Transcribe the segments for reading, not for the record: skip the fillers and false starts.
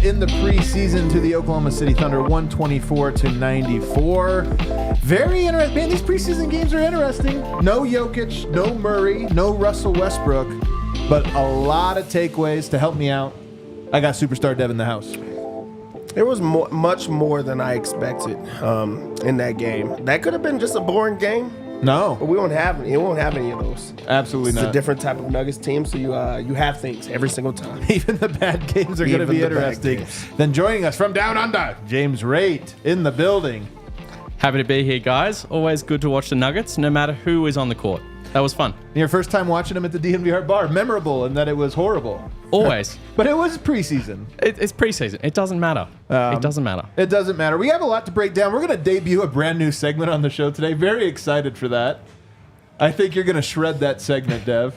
in the preseason to the Oklahoma City Thunder, 124-94. Very interesting. Man, these preseason games are interesting. No Jokic, no Murray, no Russell Westbrook, but a lot of takeaways. To help me out, I got Superstar Dev in the house. There was much more than I expected in that game. That could have been just a boring game. No. But we won't have any. It won't have any of those. Absolutely It's not. a different type of Nuggets team, so you have things every single time. Even the bad games are going to be interesting. Then joining us from Down Under, James Raitt in the building. Happy to be here, guys. Always good to watch the Nuggets, no matter who is on the court. That was fun. Your first time watching them at the DNVR Bar. Memorable in that it was horrible. Always. But it was preseason. It's preseason. It doesn't matter. It doesn't matter. It doesn't matter. We have a lot to break down. We're going to debut a brand new segment on the show today. Very excited for that. I think you're going to shred that segment, Dev.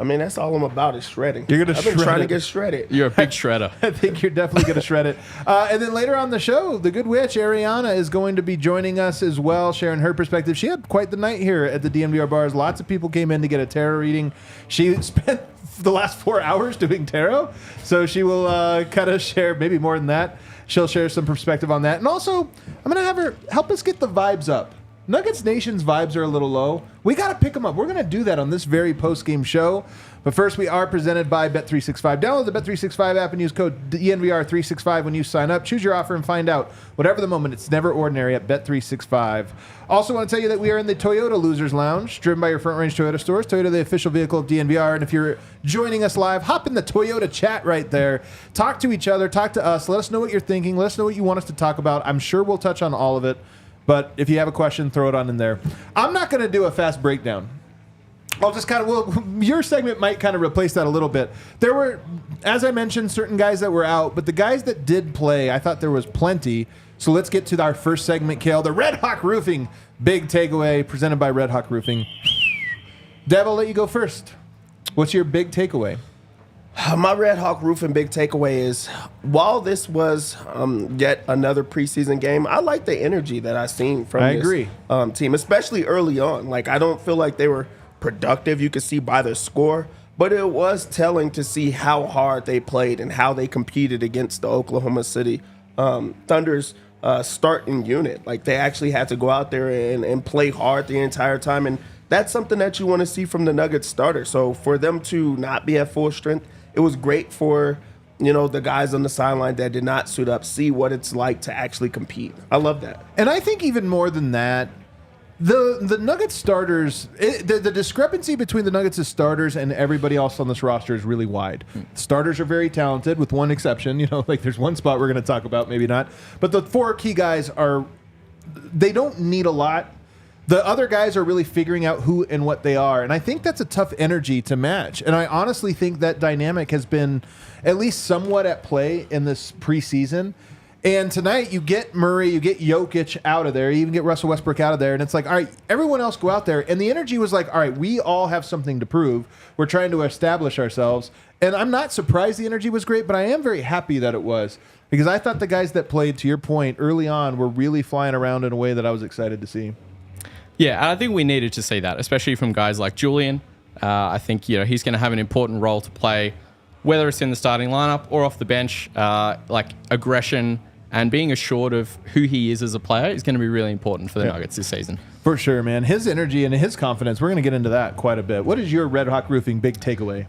I mean, that's all I'm about is shredding. You're going to shred I've been trying it. to get shredded. You're a big shredder. I think you're definitely going to shred it. And then later on the show, the Good Witch, Ariana, is going to be joining us as well, sharing her perspective. She had quite the night here at the DNVR Bars. Lots of people came in to get a tarot reading. She spent the last 4 hours doing tarot, so she will kind of share, maybe more than that. She'll share some perspective on that. And also, I'm going to have her help us get the vibes up. Nuggets Nation's vibes are a little low. We got to pick them up. We're going to do that on this very post-game show. But first, we are presented by Bet365. Download the Bet365 app and use code DNVR365 when you sign up. Choose your offer and find out. Whatever the moment, it's never ordinary at Bet365. Also want to tell you that we are in the Toyota Losers Lounge, driven by your Front Range Toyota stores. Toyota, the official vehicle of DNVR. And if you're joining us live, hop in the Toyota chat right there. Talk to each other. Talk to us. Let us know what you're thinking. Let us know what you want us to talk about. I'm sure we'll touch on all of it. But if you have a question, throw it on in there. I'm not going to do a fast breakdown. I'll just your segment might kind of replace that a little bit. There were, as I mentioned, certain guys that were out, but the guys that did play, I thought there was plenty. So let's get to our first segment, Kale. The Red Hawk Roofing Big Takeaway, presented by Red Hawk Roofing. Dev, I'll let you go first. What's your big takeaway? My Red Hawk Roofing big takeaway is, while this was yet another preseason game, I like the energy that I seen from this team, especially early on. Like, I don't feel like they were productive. You could see by the score, but it was telling to see how hard they played and how they competed against the Oklahoma City Thunder's starting unit. Like, they actually had to go out there and play hard the entire time, and that's something that you want to see from the Nuggets starter. So for them to not be at full strength, it was great for, the guys on the sideline that did not suit up, see what it's like to actually compete. I love that. And I think even more than that, the Nuggets starters, the discrepancy between the Nuggets' starters and everybody else on this roster is really wide. Starters are very talented, with one exception. Like there's one spot we're going to talk about, maybe not. But the four key guys they don't need a lot. The other guys are really figuring out who and what they are. And I think that's a tough energy to match. And I honestly think that dynamic has been at least somewhat at play in this preseason. And tonight you get Murray, you get Jokic out of there, you even get Russell Westbrook out of there. And it's like, all right, everyone else go out there. And the energy was like, all right, we all have something to prove. We're trying to establish ourselves. And I'm not surprised the energy was great, but I am very happy that it was. Because I thought the guys that played, to your point, early on were really flying around in a way that I was excited to see. Yeah, I think we needed to see that, especially from guys like Julian. I think he's going to have an important role to play, whether it's in the starting lineup or off the bench. Like aggression and being assured of who he is as a player is going to be really important for the Nuggets this season. For sure, man. His energy and his confidence, we're going to get into that quite a bit. What is your Red Hawk Roofing big takeaway?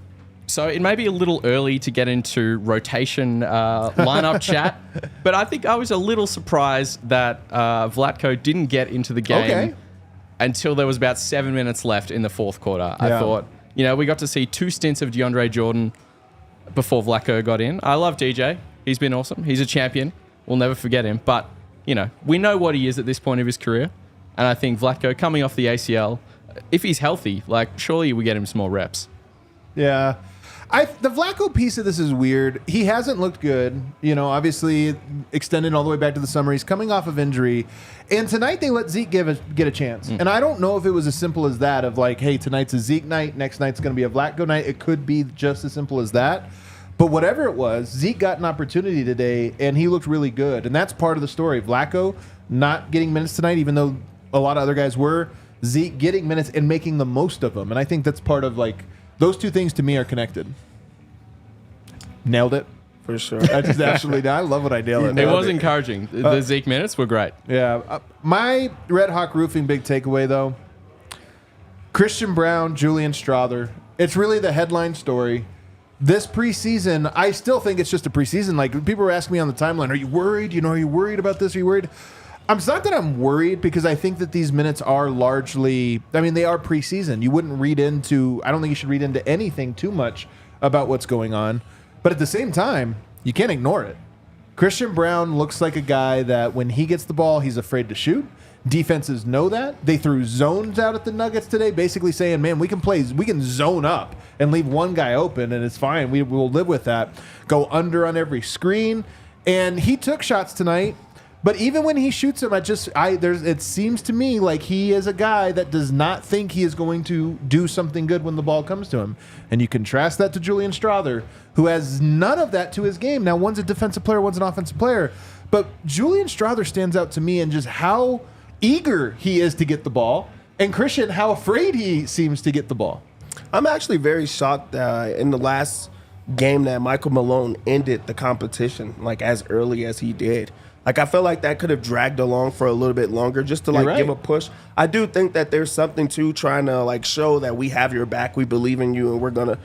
So it may be a little early to get into rotation lineup chat, but I think I was a little surprised that Vlatko didn't get into the game until there was about 7 minutes left in the fourth quarter. I thought, we got to see 2 stints of DeAndre Jordan before Vlatko got in. I love DJ. He's been awesome. He's a champion. We'll never forget him. But, we know what he is at this point of his career. And I think Vlatko coming off the ACL, if he's healthy, surely we get him some more reps. Yeah. The Vlatko piece of this is weird. He hasn't looked good. Obviously extended all the way back to the summer. He's coming off of injury. And tonight they let Zeke get a chance. And I don't know if it was as simple as that of like, hey, tonight's a Zeke night, next night's going to be a Vlatko night. It could be just as simple as that. But whatever it was, Zeke got an opportunity today, and he looked really good. And that's part of the story. Vlatko not getting minutes tonight, even though a lot of other guys were. Zeke getting minutes and making the most of them. And I think that's part of, those two things to me are connected. Nailed it. For sure. I just absolutely, I love what I nail it. It was encouraging. The Zeke minutes were great. Yeah. My Red Hawk Roofing big takeaway, though, Christian Braun, Julian Strawther. It's really the headline story. This preseason, I still think it's just a preseason. Like, people were asking me on the timeline, are you worried? Are you worried about this? Are you worried? It's not that I'm worried, because I think that these minutes are largely, they are preseason. You wouldn't read into, I don't think you should read into anything too much about what's going on. But at the same time, you can't ignore it. Christian Braun looks like a guy that when he gets the ball, he's afraid to shoot. Defenses know that. They threw zones out at the Nuggets today, basically saying, man, we can zone up and leave one guy open, and it's fine. We will live with that. Go under on every screen. And he took shots tonight. But even when he shoots them, it seems to me like he is a guy that does not think he is going to do something good when the ball comes to him. And you contrast that to Julian Strawther, who has none of that to his game. Now, one's a defensive player, one's an offensive player. But Julian Strawther stands out to me in just how eager he is to get the ball, and Christian, how afraid he seems to get the ball. I'm actually very shocked in the last game that Michael Malone ended the competition like as early as he did. Like, I feel like that could have dragged along for a little bit longer just to give a push. I do think that there's something to trying to show that we have your back, we believe in you, and we're gonna,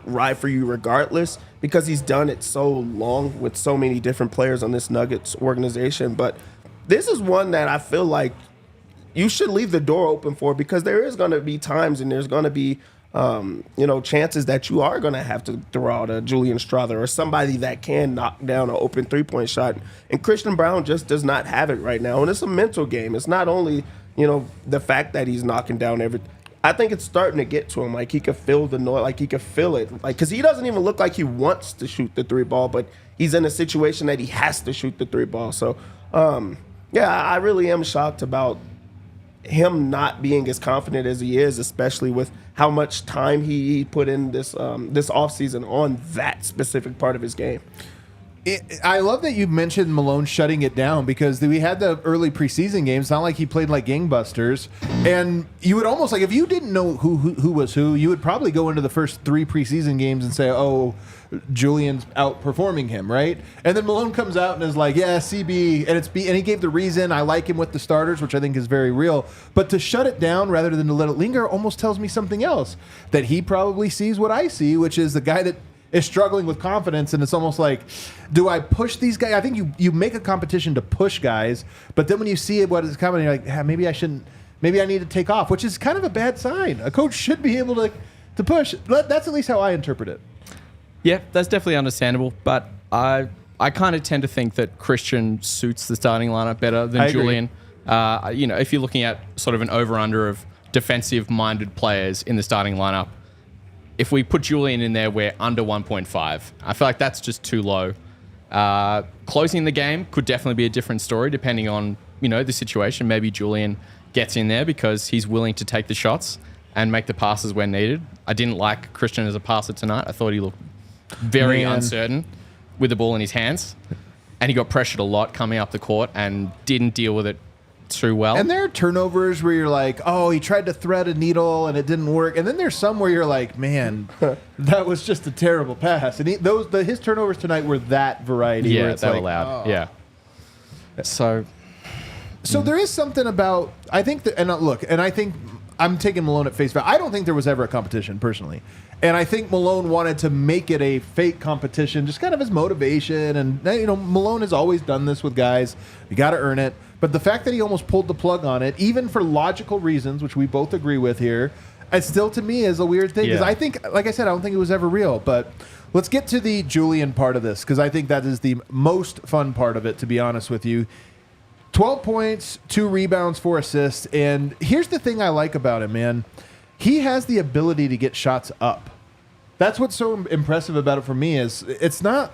ride for you regardless, because he's done it so long with so many different players on this Nuggets organization. But this is one that I feel like you should leave the door open for, because there is going to be times and there's going to be chances that you are going to have to throw out a Julian Strawther or somebody that can knock down an open three-point shot. And Christian Braun just does not have it right now. And it's a mental game. It's not only, the fact that he's knocking down everything. I think it's starting to get to him. Like, he could feel the noise. Like, he could feel it. Like, because he doesn't even look like he wants to shoot the three ball, but he's in a situation that he has to shoot the three ball. So, I really am shocked about him not being as confident as he is, especially with how much time he put in this offseason on that specific part of his game. I love that you mentioned Malone shutting it down, because we had the early preseason games. It's not like he played like gangbusters. And you would almost, if you didn't know who was who, you would probably go into the first 3 preseason games and say, oh, Julian's outperforming him, right? And then Malone comes out and is like, yeah, CB, and he gave the reason. I like him with the starters, which I think is very real. But to shut it down rather than to let it linger almost tells me something else, that he probably sees what I see, which is the guy that is struggling with confidence. And it's almost like, do I push these guys? I think you make a competition to push guys, but then when you see what is coming, you're like, maybe I shouldn't. Maybe I need to take off, which is kind of a bad sign. A coach should be able to push. That's at least how I interpret it. Yeah, that's definitely understandable, but I kind of tend to think that Christian suits the starting lineup better than Julian. If you're looking at sort of an over-under of defensive-minded players in the starting lineup, if we put Julian in there, we're under 1.5. I feel like that's just too low. Closing the game could definitely be a different story depending on, the situation. Maybe Julian gets in there because he's willing to take the shots and make the passes when needed. I didn't like Christian as a passer tonight. I thought he looked very uncertain with the ball in his hands, and he got pressured a lot coming up the court and didn't deal with it too well. And there are turnovers where you're like, oh, he tried to thread a needle and it didn't work. And then there's some where you're like, man, that was just a terrible pass. And his turnovers tonight were that variety. Yeah, where it's they were like, loud. Oh. Yeah. So there is something about, I think that, and look, and I think I'm taking Malone at face value. I don't think there was ever a competition personally. And I think Malone wanted to make it a fake competition, just kind of his motivation. And, Malone has always done this with guys. You got to earn it. But the fact that he almost pulled the plug on it, even for logical reasons, which we both agree with here, it still to me is a weird thing. Because I think, like I said, I don't think it was ever real. But let's get to the Julian part of this, because I think that is the most fun part of it, to be honest with you. 12 points, 2 rebounds, 4 assists. And here's the thing I like about him, man. He has the ability to get shots up. That's what's so impressive about it for me is it's not...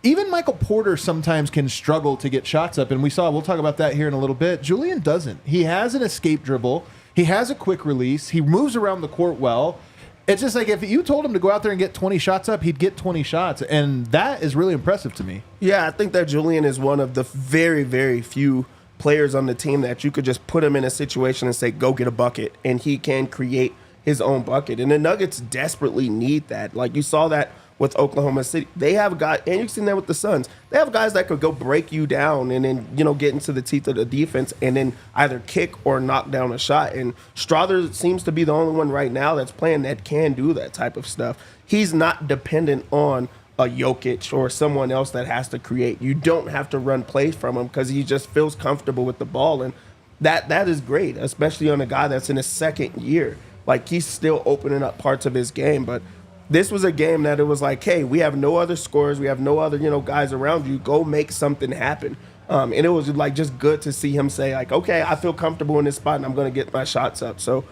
Even Michael Porter sometimes can struggle to get shots up, and we'll talk about that here in a little bit. Julian doesn't. He has an escape dribble. He has a quick release. He moves around the court well. It's just like if you told him to go out there and get 20 shots up, he'd get 20 shots, and that is really impressive to me. Yeah, I think that Julian is one of the very, very few players on the team that you could just put him in a situation and say, go get a bucket, and he can create his own bucket. And the Nuggets desperately need that. Like, you saw that with Oklahoma City. They have guys, and you've seen that with the Suns. They have guys that could go break you down and then, get into the teeth of the defense and then either kick or knock down a shot. And Strawther seems to be the only one right now that's playing that can do that type of stuff. He's not dependent on a Jokic or someone else that has to create. You don't have to run plays from him because he just feels comfortable with the ball. And that is great, especially on a guy that's in his second year. Like, he's still opening up parts of his game. But this was a game that it was like, hey, we have no other scorers. We have no other, guys around you. Go make something happen. And it was, like, just good to see him say, like, okay, I feel comfortable in this spot and I'm going to get my shots up. So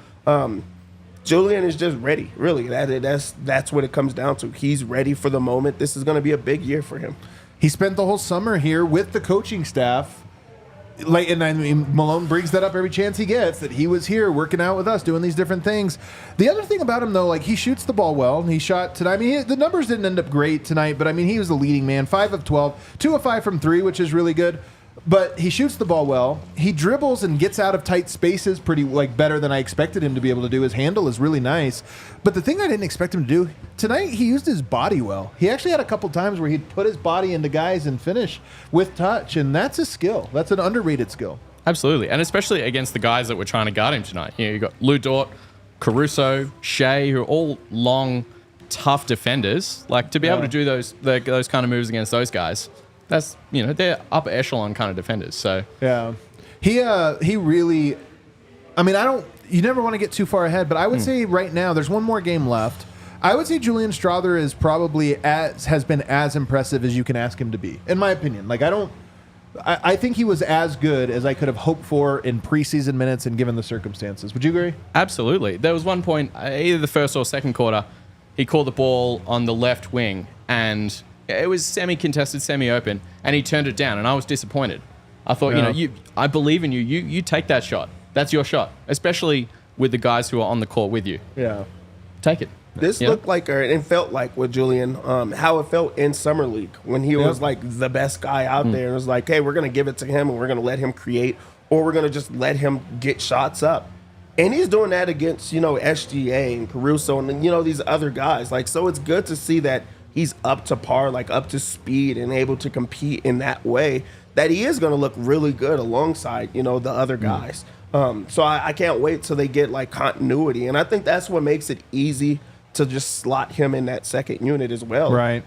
Julian is just ready, really. That's what it comes down to. He's ready for the moment. This is going to be a big year for him. He spent the whole summer here with the coaching staff. Like, and I mean, Malone brings that up every chance he gets, that he was here working out with us, doing these different things. The other thing about him, though, like, he shoots the ball well. He shot tonight. I mean, the numbers didn't end up great tonight, but I mean, he was the leading man. 5 of 12, 2 of 5 from 3, which is really good. But he shoots the ball well. He dribbles and gets out of tight spaces pretty, like, better than I expected him to be able to do. His handle is really nice. But the thing I didn't expect him to do tonight, he used his body well. He actually had a couple times where he'd put his body into guys and finish with touch, and that's a skill. That's an underrated skill. Absolutely, and especially against the guys that were trying to guard him tonight. You got Lou Dort, Caruso, Shea, who are all long, tough defenders. Like, to be able to do those kind of moves against those guys, that's, they're upper echelon kind of defenders. So yeah, he really. I mean, you never want to get too far ahead, but I would say right now there's one more game left. I would say Julian Strawther is probably has been as impressive as you can ask him to be, in my opinion. Like, I think he was as good as I could have hoped for in preseason minutes and given the circumstances. Would you agree? Absolutely. There was one point, either the first or second quarter, he caught the ball on the left wing, and it was semi-contested, semi-open, and he turned it down, and I was disappointed. I thought, I believe in you. You take that shot. That's your shot, especially with the guys who are on the court with you. Yeah. Take it. This looked like, and felt like with Julian, how it felt in Summer League when he was like the best guy out there. It was like, hey, we're going to give it to him and we're going to let him create, or we're going to just let him get shots up. And he's doing that against, SGA and Caruso and, these other guys. Like, so it's good to see that he's up to par, like up to speed and able to compete in that way, that he is going to look really good alongside, the other guys. So I can't wait till they get like continuity. And I think that's what makes it easy to just slot him in that second unit as well. Right.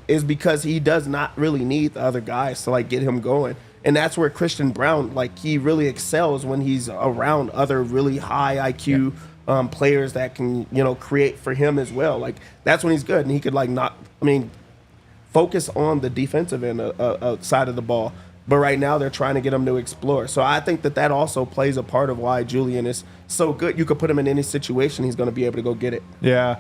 Is because he does not really need the other guys to like get him going. And that's where Christian Braun, like, he really excels when he's around other really high IQ players that can, create for him as well. Like, that's when he's good. And he could like focus on the defensive end side of the ball. But right now they're trying to get him to explore. So I think that also plays a part of why Julian is so good. You could put him in any situation, he's going to be able to go get it. Yeah.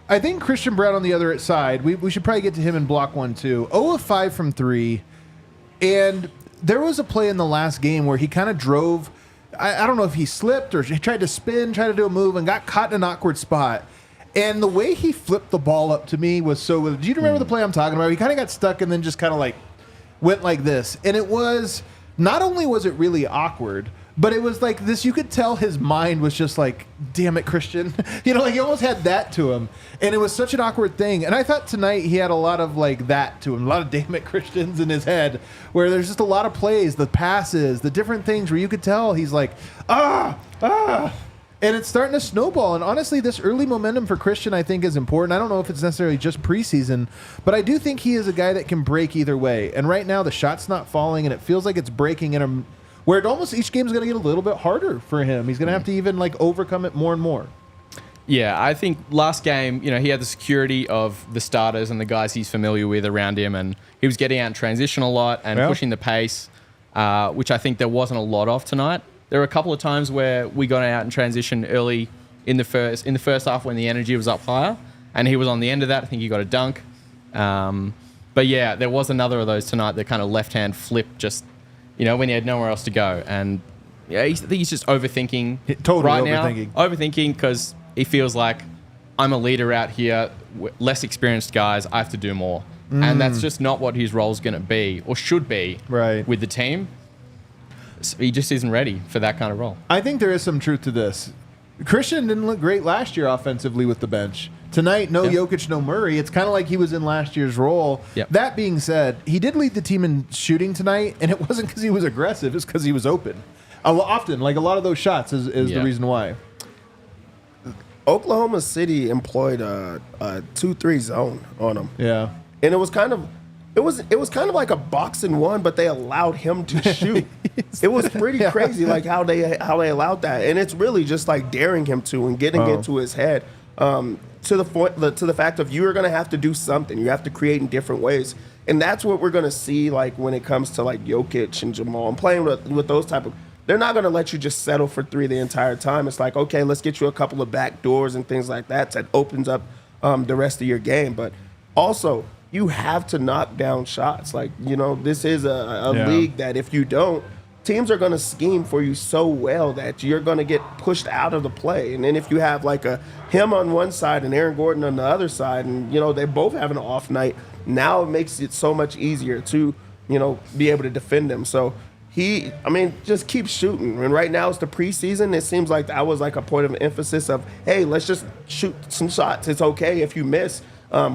I think Christian Braun on the other side, we should probably get to him in block 1 too. 0 of 5 from 3. And there was a play in the last game where he kind of drove. I don't know if he slipped or he tried to spin, tried to do a move, and got caught in an awkward spot. And the way he flipped the ball up to me was so good. Do you remember the play I'm talking about? He kind of got stuck and then just kind of like went like this. And it was, not only was it really awkward, but it was like this, you could tell his mind was just like, damn it, Christian. Like he almost had that to him. And it was such an awkward thing. And I thought tonight he had a lot of like that to him, a lot of damn it, Christians in his head, where there's just a lot of plays, the passes, the different things where you could tell he's like, and it's starting to snowball. And honestly, this early momentum for Christian, I think, is important. I don't know if it's necessarily just preseason, but I do think he is a guy that can break either way. And right now, the shot's not falling, and it feels like it's breaking in him, where it almost each game is going to get a little bit harder for him. He's going to have to even like overcome it more and more. Yeah, I think last game, he had the security of the starters and the guys he's familiar with around him, and he was getting out in transition a lot and pushing the pace, which I think there wasn't a lot of tonight. There were a couple of times where we got out in transition early in the first half when the energy was up higher, and he was on the end of that. I think he got a dunk. But yeah, there was another of those tonight, that kind of left-hand flip, just, when he had nowhere else to go. And yeah, I think he's just overthinking. Overthinking because he feels like, I'm a leader out here, less experienced guys, I have to do more. And that's just not what his role's going to be or should be with the team. So he just isn't ready for that kind of role. I think there is some truth to this. Christian didn't look great last year offensively with the bench. Tonight, no Jokic, no Murray. It's kind of like he was in last year's role. Yep. That being said, he did lead the team in shooting tonight, and it wasn't because he was aggressive. It's because he was open. Often, like a lot of those shots is the reason why. Oklahoma City employed a 2-3 zone on him. Yeah. And it was kind of like a box and one, but they allowed him to shoot. It was pretty crazy, like how they allowed that, and it's really just like daring him to and getting into his head. To the fact of you are going to have to do something. You have to create in different ways, and that's what we're going to see. Like when it comes to like Jokic and Jamal and playing with those type of, they're not going to let you just settle for three the entire time. It's like, okay, let's get you a couple of back doors and things like that opens up the rest of your game. But also, you have to knock down shots. Like, this is a league that if you don't, teams are going to scheme for you so well that you're going to get pushed out of the play. And then if you have like him on one side and Aaron Gordon on the other side, and they both have an off night, now it makes it so much easier to be able to defend him. So just keep shooting. And right now it's the preseason. It seems like that was like a point of emphasis of, hey, let's just shoot some shots. It's okay if you miss.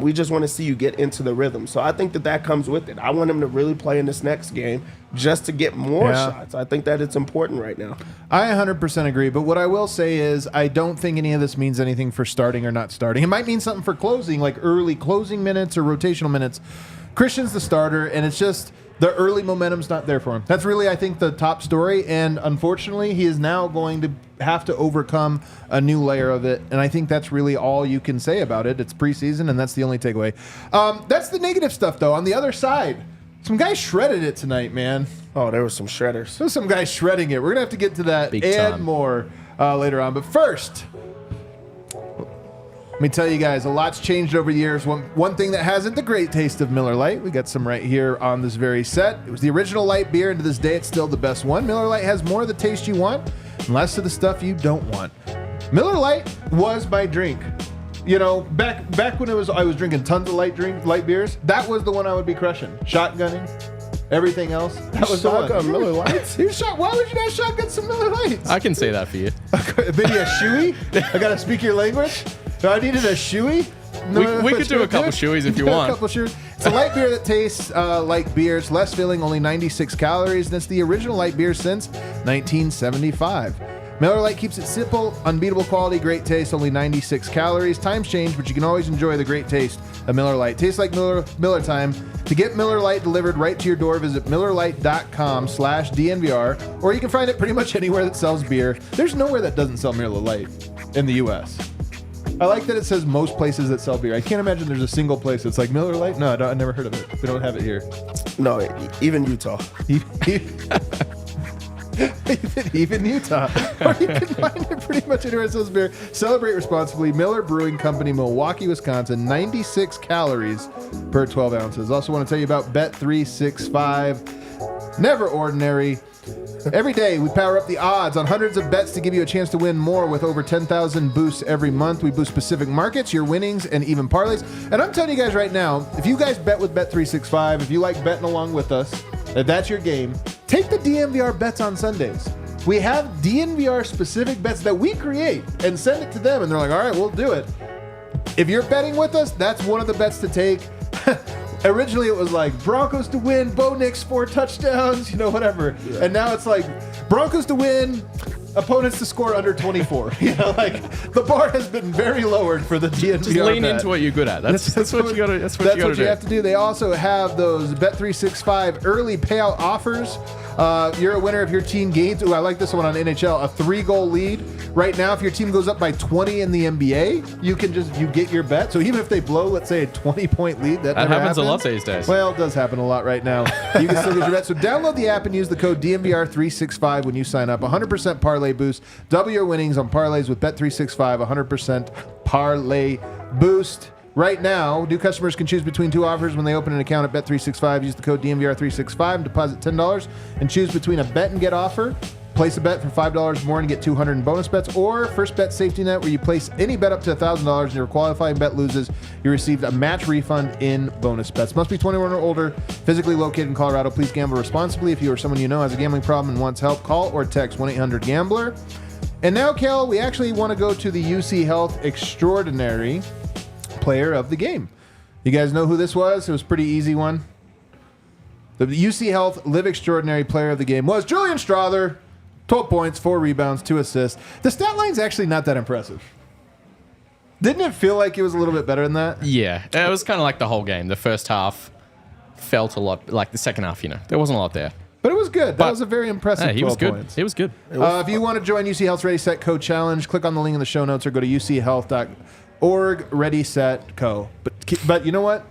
We just want to see you get into the rhythm. So I think that comes with it. I want him to really play in this next game just to get more shots. I think that it's important right now. I 100% agree. But what I will say is I don't think any of this means anything for starting or not starting. It might mean something for closing, like early closing minutes or rotational minutes. Christian's the starter, and it's just the early momentum's not there for him. That's really, I think, the top story. And unfortunately, he is now going to have to overcome a new layer of it. And I think that's really all you can say about it. It's preseason, and that's the only takeaway. That's the negative stuff, though. On the other side, some guys shredded it tonight, man. Oh, there were some shredders. There's some guys shredding it. We're going to have to get to that and more later on. But first, let me tell you guys, a lot's changed over the years. One thing that hasn't, the great taste of Miller Lite. We got some right here on this very set. It was the original light beer, and to this day, it's still the best one. Miller Lite has more of the taste you want and less of the stuff you don't want. Miller Lite was my drink. Back when I was drinking tons of light beers, that was the one I would be crushing. Shotgunning, everything else. That was shotgun Miller Lights. Why would you not shotgun some Miller Lights? I can say that for you. Maybe a shoey? I gotta speak your language. I needed a shoey. We could do a couple shoeys if you want. A couple shoeys. It's a light beer that tastes like beer. It's less filling, only 96 calories, and it's the original light beer since 1975. Miller Lite keeps it simple, unbeatable quality, great taste, only 96 calories. Times change, but you can always enjoy the great taste of Miller Lite. Tastes like Miller time. To get Miller Lite delivered right to your door, visit MillerLite.com/DNVR, or you can find it pretty much anywhere that sells beer. There's nowhere that doesn't sell Miller Lite in the U.S. I like that it says most places that sell beer. I can't imagine there's a single place that's like Miller Lite. No, I never heard of it. We don't have it here. No, even Utah. Even Utah. Or you can find it pretty much anywhere that sells beer. Celebrate responsibly. Miller Brewing Company, Milwaukee, Wisconsin. 96 calories per 12 ounces. Also want to tell you about Bet365. Never ordinary. Every day, we power up the odds on hundreds of bets to give you a chance to win more with over 10,000 boosts every month. We boost specific markets, your winnings, and even parlays. And I'm telling you guys right now, if you guys bet with Bet365, if you like betting along with us, if that's your game, take the DNVR bets on Sundays. We have DNVR specific bets that we create and send it to them, and they're like, all right, we'll do it. If you're betting with us, that's one of the bets to take. Originally, it was like Broncos to win, Bo Nix 4 touchdowns, whatever. Yeah. And now it's like Broncos to win, opponents to score under 24. The bar has been very lowered for the DNVR. Just lean into what you're good at. That's what you got to. That's what you have to do. They also have those Bet365 early payout offers. You're a winner if your team gains. Ooh, I like this one on NHL. A 3-goal lead. Right now, if your team goes up by 20 in the NBA, you get your bet. So even if they blow, let's say, a 20-point lead, that never happens a lot these days. Well, it does happen a lot right now. You can still get your bet. So download the app and use the code DNVR365 when you sign up. 100% parlay boost. Double your winnings on parlays with Bet365. 100% parlay boost. Right now, new customers can choose between two offers when they open an account at Bet365. Use the code DNVR365 and deposit $10 and choose between a bet and get offer. Place a bet for $5 more and get $200 in bonus bets, or First Bet Safety Net, where you place any bet up to $1,000 and your qualifying bet loses, you receive a match refund in bonus bets. Must be 21 or older, physically located in Colorado. Please gamble responsibly. If you or someone you know has a gambling problem and wants help, call or text 1-800-GAMBLER. And now, Kel, we actually want to go to the UC Health Extraordinary. player of the game. You guys know who this was? It was a pretty easy one. The UC Health Live Extraordinary player of the game was Julian Strawther. 12 points, 4 rebounds, 2 assists. The stat line's actually not that impressive. Didn't it feel like it was a little bit better than that? Yeah, it was kind of like the whole game. The first half felt a lot like the second half, there wasn't a lot there. But it was good. That was a very impressive 12 points. He was good. If you want to join UC Health's Ready, Set, Co challenge, click on the link in the show notes or go to uchealth.org, Ready, Set, Co. But you know what?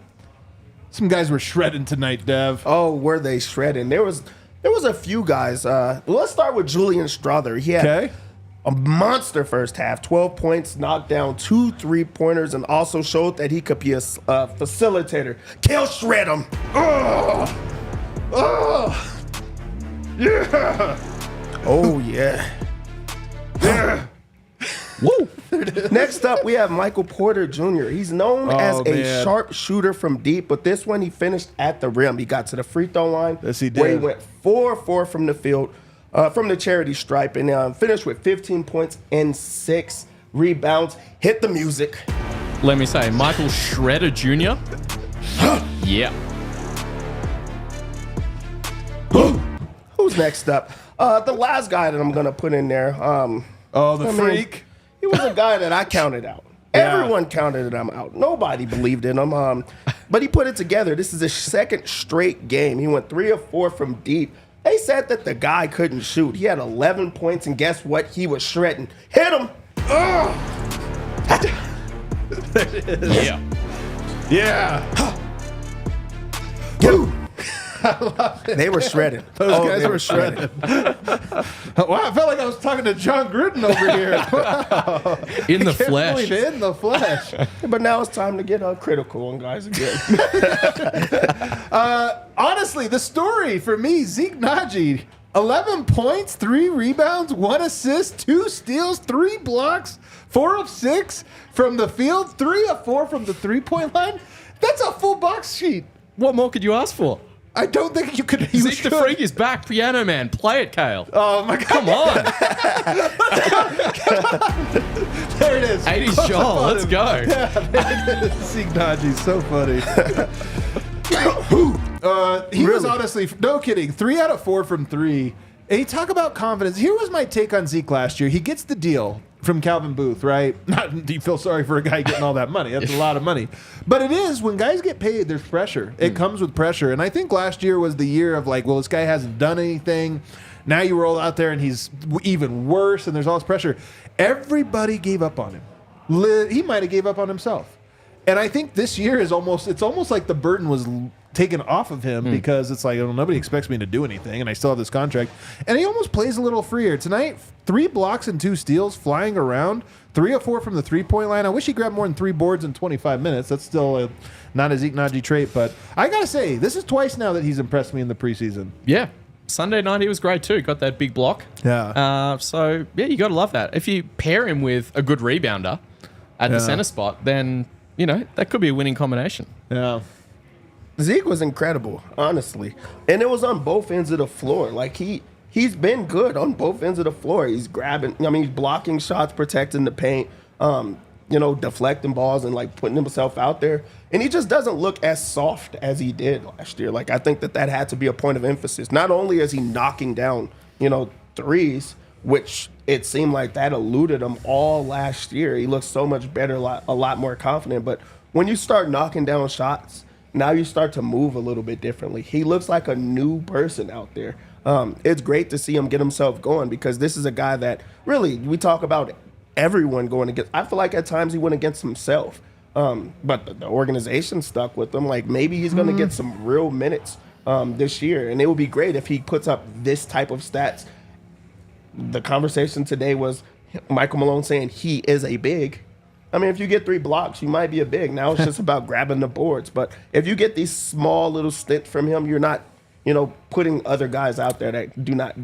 Some guys were shredding tonight, Dev. Oh, were they shredding? There was a few guys. Let's start with Julian Strawther. He had a monster first half, 12 points, knocked down 2 3-pointers, and also showed that he could be a facilitator. Kill shred him. Yeah. Oh, yeah. Yeah. Woo. Next up, we have Michael Porter Jr. He's known as a sharp shooter from deep, but this one he finished at the rim. He got to the free throw line. Yes, he did. Where he went 4-4 from the field, from the charity stripe, and finished with 15 points and 6 rebounds. Hit the music. Let me say, Michael Shredder Jr. Yeah. Who's next up? The last guy that I'm going to put in there. The freak. He was a guy that I counted out. Yeah. Everyone counted him out. Nobody believed in him. But he put it together. This is his second straight game. He went 3 of 4 from deep. They said that the guy couldn't shoot. He had 11 points, and guess what? He was shredding. Hit him. There it is. Yeah. I love it. They were shredding. Those guys were shredding. Wow, I felt like I was talking to John Gruden over here. Wow. In the flesh. In the flesh. But now it's time to get critical on guys again. Honestly, the story for me, Zeke Naji, 11 points, 3 rebounds, 1 assist, 2 steals, 3 blocks, 4 of 6 from the field, 3 of 4 from the three-point line. That's a full box sheet. What more could you ask for? I don't think you could. Zeke the Freak is back. Piano Man. Play it, Kale. Oh, my God. Come on. There it is. 80s Joel. Let's go. Yeah, there it is. Zeke Naji. So funny. He was honestly, no kidding, 3 out of 4 from 3. And you talk about confidence. Here was my take on Zeke last year. He gets the deal from Calvin Booth, right? Not do you feel sorry for a guy getting all that money? That's a lot of money. But it is, when guys get paid, there's pressure. It comes with pressure. And I think last year was the year of like, well, this guy hasn't done anything. Now you roll out there and he's even worse and there's all this pressure. Everybody gave up on him. He might have gave up on himself. And I think this year is it's almost like the burden was taken off of him because it's like, well, nobody expects me to do anything and I still have this contract. And he almost plays a little freer. Tonight, 3 blocks and 2 steals flying around, 3 of 4 from the three-point line. I wish he grabbed more than 3 boards in 25 minutes. That's still not a Zeke Naji trait, but I got to say, this is twice now that he's impressed me in the preseason. Yeah. Sunday night, he was great too. Got that big block. Yeah. So, yeah, you got to love that. If you pair him with a good rebounder at the center spot, then, that could be a winning combination. Yeah. Zeke was incredible, honestly. And it was on both ends of the floor. Like, he's been good on both ends of the floor. He's he's blocking shots, protecting the paint, deflecting balls and, like, putting himself out there. And he just doesn't look as soft as he did last year. Like, I think that had to be a point of emphasis. Not only is he knocking down, threes, which it seemed like that eluded him all last year. He looked so much better, a lot more confident. But when you start knocking down shots, now you start to move a little bit differently. He looks like a new person out there. It's great to see him get himself going because this is a guy that really, we talk about everyone going against. I feel like at times he went against himself. But the organization stuck with him. Like, maybe he's going to get some real minutes this year. And it would be great if he puts up this type of stats. The conversation today was Michael Malone saying he is a big. I mean, if you get 3 blocks, you might be a big. Now it's just about grabbing the boards. But if you get these small little stints from him, you're not, putting other guys out there that do not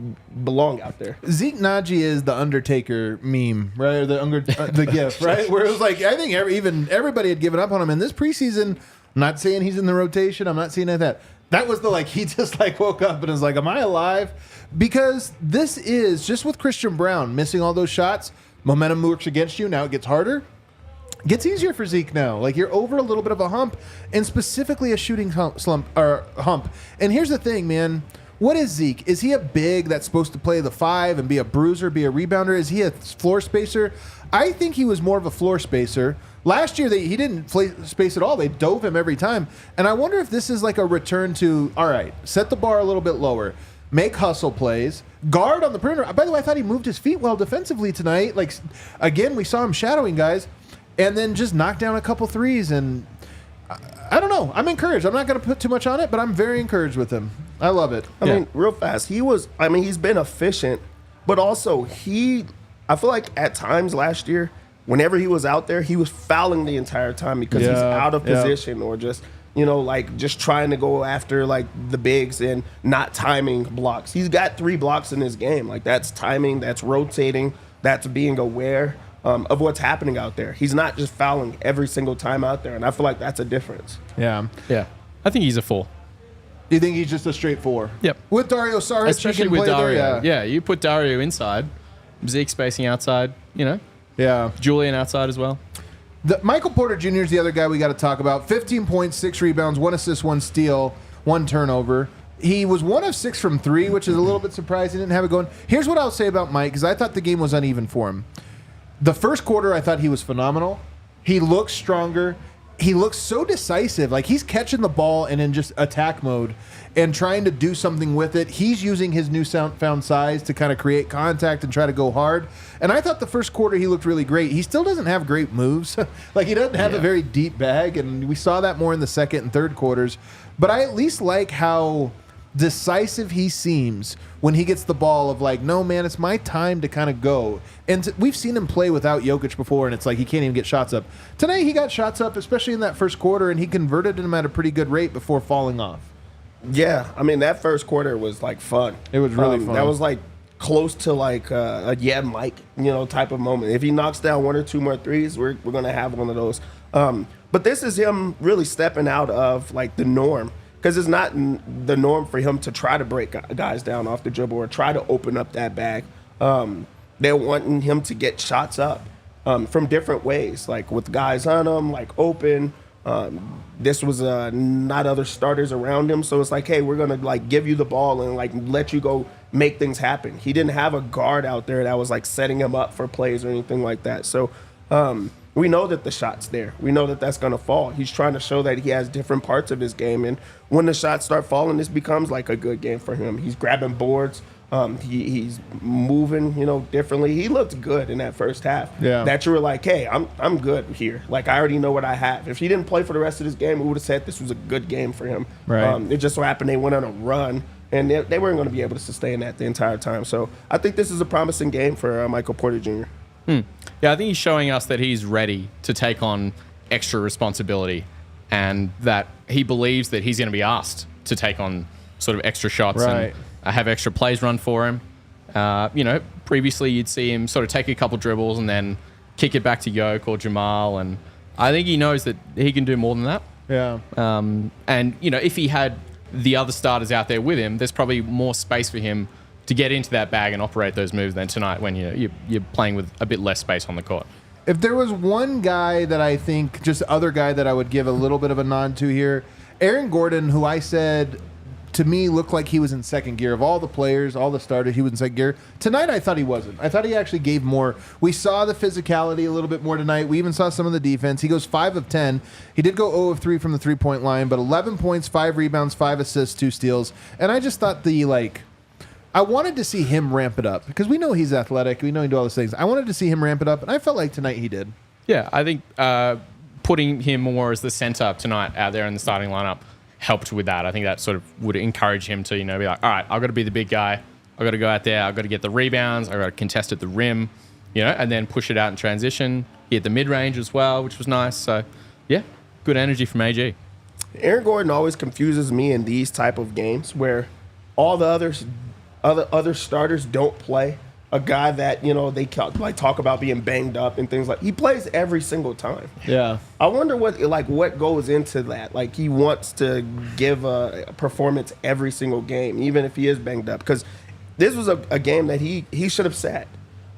belong out there. Zeke Naji is the Undertaker meme, right? Or the GIF, right? Where it was like, I think everybody had given up on him. And this preseason, I'm not saying he's in the rotation. I'm not saying that. That was he just woke up and was like, am I alive? Because this is, just with Christian Braun missing all those shots, momentum works against you. Now it gets harder. gets easier for Zeke now. Like, you're over a little bit of a hump, and specifically a shooting hump. And here's the thing, man. What is Zeke? Is he a big that's supposed to play the 5 and be a bruiser, be a rebounder? Is he a floor spacer? I think he was more of a floor spacer. Last year, he didn't space at all. They dove him every time. And I wonder if this is like a return to, all right, set the bar a little bit lower, make hustle plays, guard on the perimeter. By the way, I thought he moved his feet well defensively tonight. Like, again, we saw him shadowing guys, and then just knock down a couple threes. And I don't know. I'm encouraged. I'm not going to put too much on it, but I'm very encouraged with him. I love it. I mean, real fast. He's been efficient, but also I feel like at times last year, whenever he was out there, he was fouling the entire time because he's out of position or just, like just trying to go after like the bigs and not timing blocks. He's got 3 blocks in his game. Like, that's timing, that's rotating, that's being aware of what's happening out there. He's not just fouling every single time out there, and I feel like that's a difference. Yeah. I think he's a 4. Do you think he's just a straight 4? Yep. With Dario Saric, especially with Dario. Yeah, you put Dario inside, Zeke spacing outside, Yeah. Julian outside as well. Michael Porter Jr. is the other guy we got to talk about. 15 points, 6 rebounds, 1 assist, 1 steal, 1 turnover. He was 1 of 6 from 3, which is a little bit surprising. He didn't have it going. Here's what I'll say about Mike, because I thought the game was uneven for him. The first quarter, I thought he was phenomenal. He looks stronger. He looks so decisive. Like, he's catching the ball and in just attack mode and trying to do something with it. He's using his newfound size to kind of create contact and try to go hard. And I thought the first quarter he looked really great. He still doesn't have great moves. Like, he doesn't have a very deep bag, and we saw that more in the second and third quarters. But I at least like how decisive he seems when he gets the ball of like, no, man, it's my time to kind of go. And we've seen him play without Jokic before, and it's like he can't even get shots up. Tonight he got shots up, especially in that first quarter, and he converted them at a pretty good rate before falling off. Yeah, I mean, that first quarter was like fun. It was really fun. That was like close to like a Mike, type of moment. If he knocks down 1 or 2 more threes, we're going to have one of those. But this is him really stepping out of like the norm. Because it's not the norm for him to try to break guys down off the dribble or try to open up that bag. They're wanting him to get shots up from different ways, like with guys on him, like open. This was not other starters around him, so it's like, hey, we're gonna like give you the ball and like let you go make things happen. He didn't have a guard out there that was like setting him up for plays or anything like that. So we know that the shot's there. We know that that's going to fall. He's trying to show that he has different parts of his game. And when the shots start falling, this becomes like a good game for him. He's grabbing boards. He's moving, differently. He looked good in that first half. Yeah. That you were like, hey, I'm good here. Like, I already know what I have. If he didn't play for the rest of this game, we would have said this was a good game for him. Right. It just so happened they went on a run, and they weren't going to be able to sustain that the entire time. So I think this is a promising game for Michael Porter Jr. Yeah, I think he's showing us that he's ready to take on extra responsibility and that he believes that he's going to be asked to take on sort of extra shots and have extra plays run for him. Previously you'd see him sort of take a couple dribbles and then kick it back to Yoke or Jamal, and I think he knows that he can do more than that. Yeah. And, if he had the other starters out there with him, there's probably more space for him to get into that bag and operate those moves than tonight when you're playing with a bit less space on the court. If there was one guy that I think, just other guy that I would give a little bit of a nod to here, Aaron Gordon, who I said to me looked like he was in second gear. Of all the players, all the starters, he was in second gear. Tonight, I thought he wasn't. I thought he actually gave more. We saw the physicality a little bit more tonight. We even saw some of the defense. He goes 5 of 10. He did go 0 of 3 from the three-point line, but 11 points, 5 rebounds, 5 assists, 2 steals. And I just thought I wanted to see him ramp it up because we know he's athletic. We know he can do all those things. I wanted to see him ramp it up, and I felt like tonight he did. Yeah, I think putting him more as the center tonight out there in the starting lineup helped with that. I think that sort of would encourage him to, be like, all right, I've got to be the big guy. I've got to go out there. I've got to get the rebounds. I've got to contest at the rim, and then push it out in transition. He hit the mid-range as well, which was nice. So, yeah, good energy from AG. Aaron Gordon always confuses me in these type of games where all the other starters don't play. A guy that, they talk about being banged up and things like. He plays every single time. Yeah. I wonder what goes into that. Like, he wants to give a performance every single game, even if he is banged up. Because this was a game that he should have sat.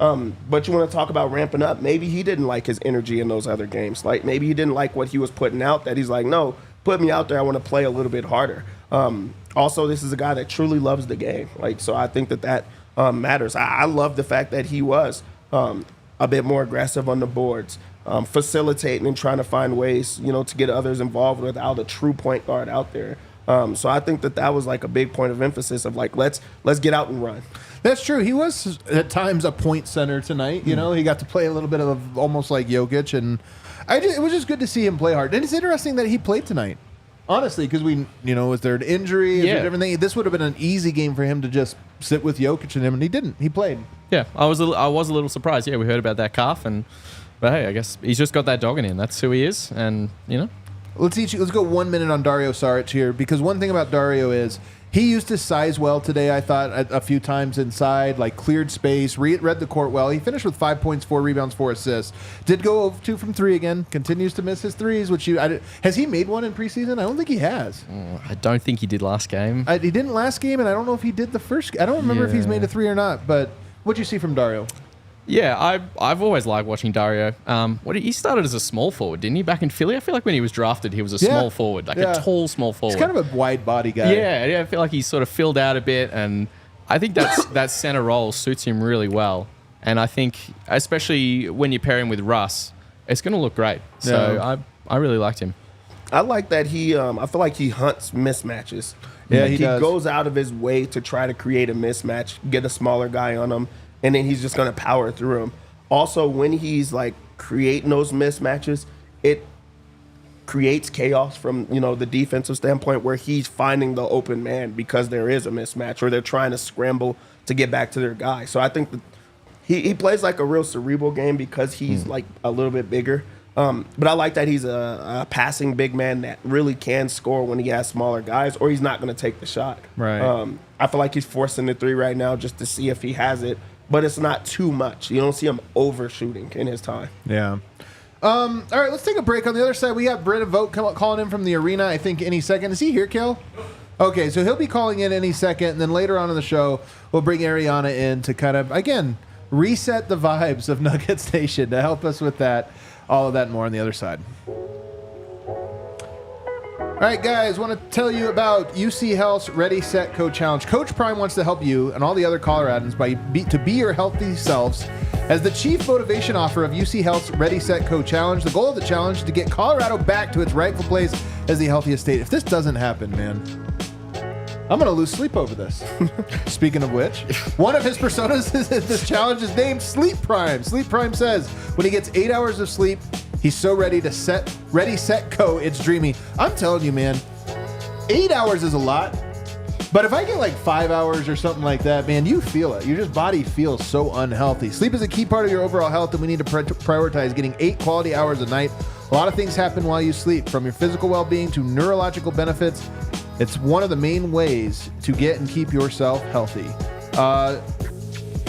But you want to talk about ramping up. Maybe he didn't like his energy in those other games. Like maybe he didn't like what he was putting out, that he's like, no, put me out there. I want to play a little bit harder. Also, this is a guy that truly loves the game. Like, so I think that matters. I love the fact that he was a bit more aggressive on the boards, facilitating and trying to find ways, to get others involved without a true point guard out there. So I think that was like a big point of emphasis of like, let's get out and run. That's true. He was at times a point center tonight. He got to play a little bit of almost like Jokic, and it was just good to see him play hard. And it's interesting that he played tonight, honestly, because was there an injury? Is there everything? This would have been an easy game for him to just sit with Jokic and him, and he didn't. He played. Yeah, I was a little surprised. Yeah, we heard about that calf, but hey, I guess he's just got that dog in him. That's who he is, and Let's go 1 minute on Dario Saric here, because one thing about Dario is he used his size well today, I thought, a few times inside, like cleared space, read the court well. He finished with 5 points, 4 rebounds, 4 assists. Did go 2 from 3 again. Continues to miss his threes, has he made one in preseason? I don't think he has. I don't think he did last game. He didn't last game, and I don't know if he did the first. I don't remember if he's made a 3 or not, but what'd you see from Dario? Yeah, I've always liked watching Dario. He started as a small forward, didn't he, back in Philly? I feel like when he was drafted, he was a small forward, a tall, small forward. He's kind of a wide body guy. Yeah, I feel like he's sort of filled out a bit, and I think that center role suits him really well. And I think, especially when you pair him with Russ, it's going to look great. So I really liked him. I like that I feel like he hunts mismatches. Yeah, he goes out of his way to try to create a mismatch, get a smaller guy on him, and then he's just going to power through him. Also, when he's like creating those mismatches, it creates chaos from the defensive standpoint, where he's finding the open man because there is a mismatch, or they're trying to scramble to get back to their guy. So I think that he plays like a real cerebral game because he's like a little bit bigger. But I like that he's a passing big man that really can score when he has smaller guys, or he's not going to take the shot. Right. I feel like he's forcing the 3 right now just to see if he has it. But it's not too much. You don't see him overshooting in his time. Yeah. All right, let's take a break. On the other side, we have Brandon Vogt calling in from the arena, I think, any second. Is he here, Kel? Okay, so he'll be calling in any second, and then later on in the show, we'll bring Ariana in to kind of, again, reset the vibes of Nuggets Nation to help us with that. All of that and more on the other side. All right, guys, want to tell you about UC Health's Ready, Set, Co Challenge. Coach Prime wants to help you and all the other Coloradans to be your healthy selves. As the chief motivation offer of UC Health's Ready, Set, Co Challenge, the goal of the challenge is to get Colorado back to its rightful place as the healthiest state. If this doesn't happen, man, I'm going to lose sleep over this. Speaking of which, one of his personas in this challenge is named Sleep Prime. Sleep Prime says when he gets 8 hours of sleep, he's so ready, set, go, it's dreamy. I'm telling you, man, 8 hours is a lot. But if I get like 5 hours or something like that, man, you feel it. Your just body feels so unhealthy. Sleep is a key part of your overall health, and we need to prioritize getting 8 quality hours a night. A lot of things happen while you sleep, from your physical well-being to neurological benefits. It's one of the main ways to get and keep yourself healthy.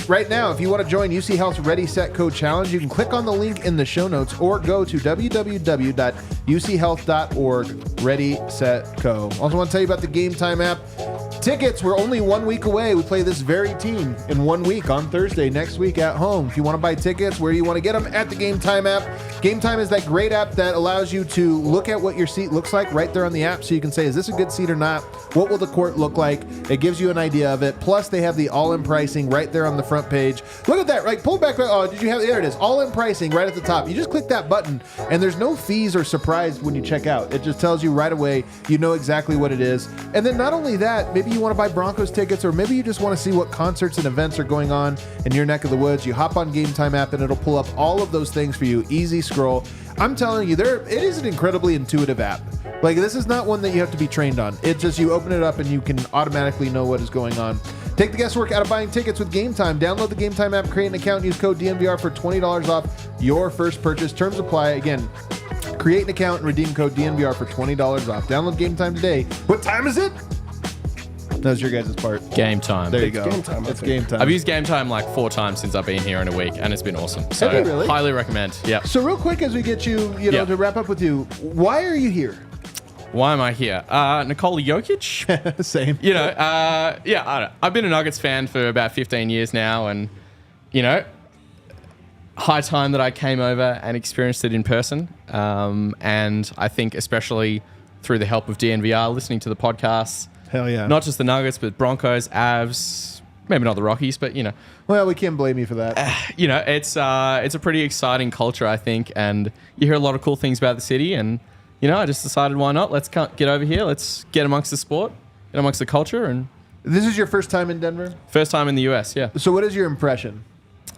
Right now, if you want to join UC Health's Ready, Set, Co Challenge, you can click on the link in the show notes or go to www.uchealth.org, Ready, Set, Co. Also want to tell you about the Game Time app. Tickets, we're only 1 week away. We play this very team in 1 week on Thursday next week at home. If you want to buy tickets, where do you want to get them? At the Game Time app. Game Time is that great app that allows you to look at what your seat looks like right there on the app, so you can say, is this a good seat or not? What will the court look like? It gives you an idea of it. Plus, they have the all-in pricing right there on the front page. Look at that, right? Pull back. Oh, did you have? There it is. All-in pricing right at the top. You just click that button, and there's no fees or surprise when you check out. It just tells you right away. You know exactly what it is. And then not only that, maybe you want to buy Broncos tickets, or maybe you just want to see what concerts and events are going on in your neck of the woods. You hop on Game Time app, and it'll pull up all of those things for you. Easy scroll. I'm telling you, it is an incredibly intuitive app. Like, this is not one that you have to be trained on. It's just you open it up and you can automatically know what is going on. Take the guesswork out of buying tickets with Game Time. Download the Game Time app, create an account, and use code DNVR for $20 off your first purchase. Terms apply. Again, create an account and redeem code DNVR for $20 off. Download Game Time today. What time is it? That was your guys' part. Game Time. There you go. Game Time. It's Game Time. I've used Game Time like 4 times since I've been here in a week, and it's been awesome. So Have you really? Highly recommend. Yeah. So real quick, as we get you to wrap up with you, why are you here? Why am I here? Nikola Jokic? Same. I don't know. I've been a Nuggets fan for about 15 years now, and, high time that I came over and experienced it in person. And I think especially through the help of DNVR, listening to the podcasts. Hell yeah. Not just the Nuggets, but Broncos, Avs, maybe not the Rockies, but, you know. Well, we can't blame you for that. You know, it's a pretty exciting culture, I think. And you hear a lot of cool things about the city. And, you know, I just decided, why not? Let's get over here. Let's get amongst the sport, get amongst the culture. And This is your first time in Denver? first time in the US, yeah. So what is your impression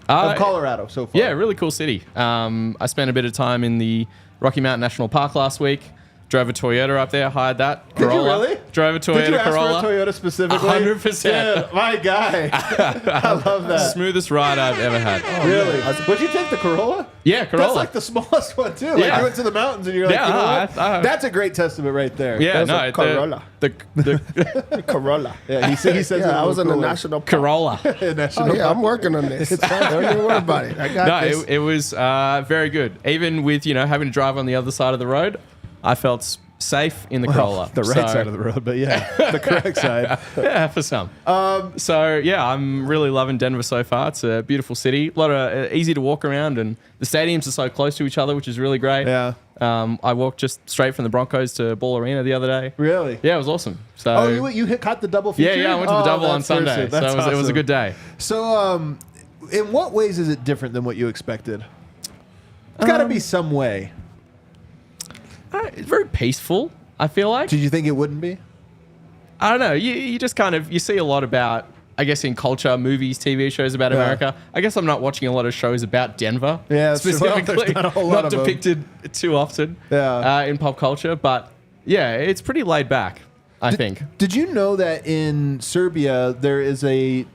of Colorado so far? Yeah, really cool city. I spent a bit of time in the Rocky Mountain National Park last week. Drove a Toyota up there, hired that. Corolla. Did you really? Drove a Toyota Did you ask Corolla. for a Toyota specifically? 100%. Dude, my guy. I love that. Smoothest ride I've ever had. Really? Would you take the Corolla? Yeah, Corolla. That's like the smallest one too. Like Yeah. you went to the mountains and you're like, Yeah, you know no, what? That's a great testament right there. Yeah, That's no, a Corolla. The Corolla. Yeah, he says it Yeah, I was in the cooler. national park. Corolla. National Oh, yeah, I'm working on this. Don't even worry about it. I got No, this. it was very good. Even with, you know, having to drive on the other side of the road, I felt safe in the Corolla. The right side of the road, but yeah, the correct side. Yeah, for some. So yeah, I'm really loving Denver so far. It's a beautiful city. A lot of easy to walk around, and the stadiums are so close to each other, which is really great. Yeah. I walked just straight from the Broncos to Ball Arena the other day. Really? Yeah, it was awesome. So Oh, you caught the double feature? yeah, I went to the double on that's Sunday. seriously- So that's it was a awesome. good day. So, in what ways is it different than what you expected? It's got to be some way. It's very peaceful, I feel like. Did you think it wouldn't be? I don't know. You just kind of, you see a lot about, I guess, in culture, movies, TV shows about Yeah. America. I guess I'm not watching a lot of shows about Denver. Yeah, that's true. Well, specifically. there's not a whole lot of them. depicted too often in pop culture. But yeah, it's pretty laid back, I think. Did you know that in Serbia there is a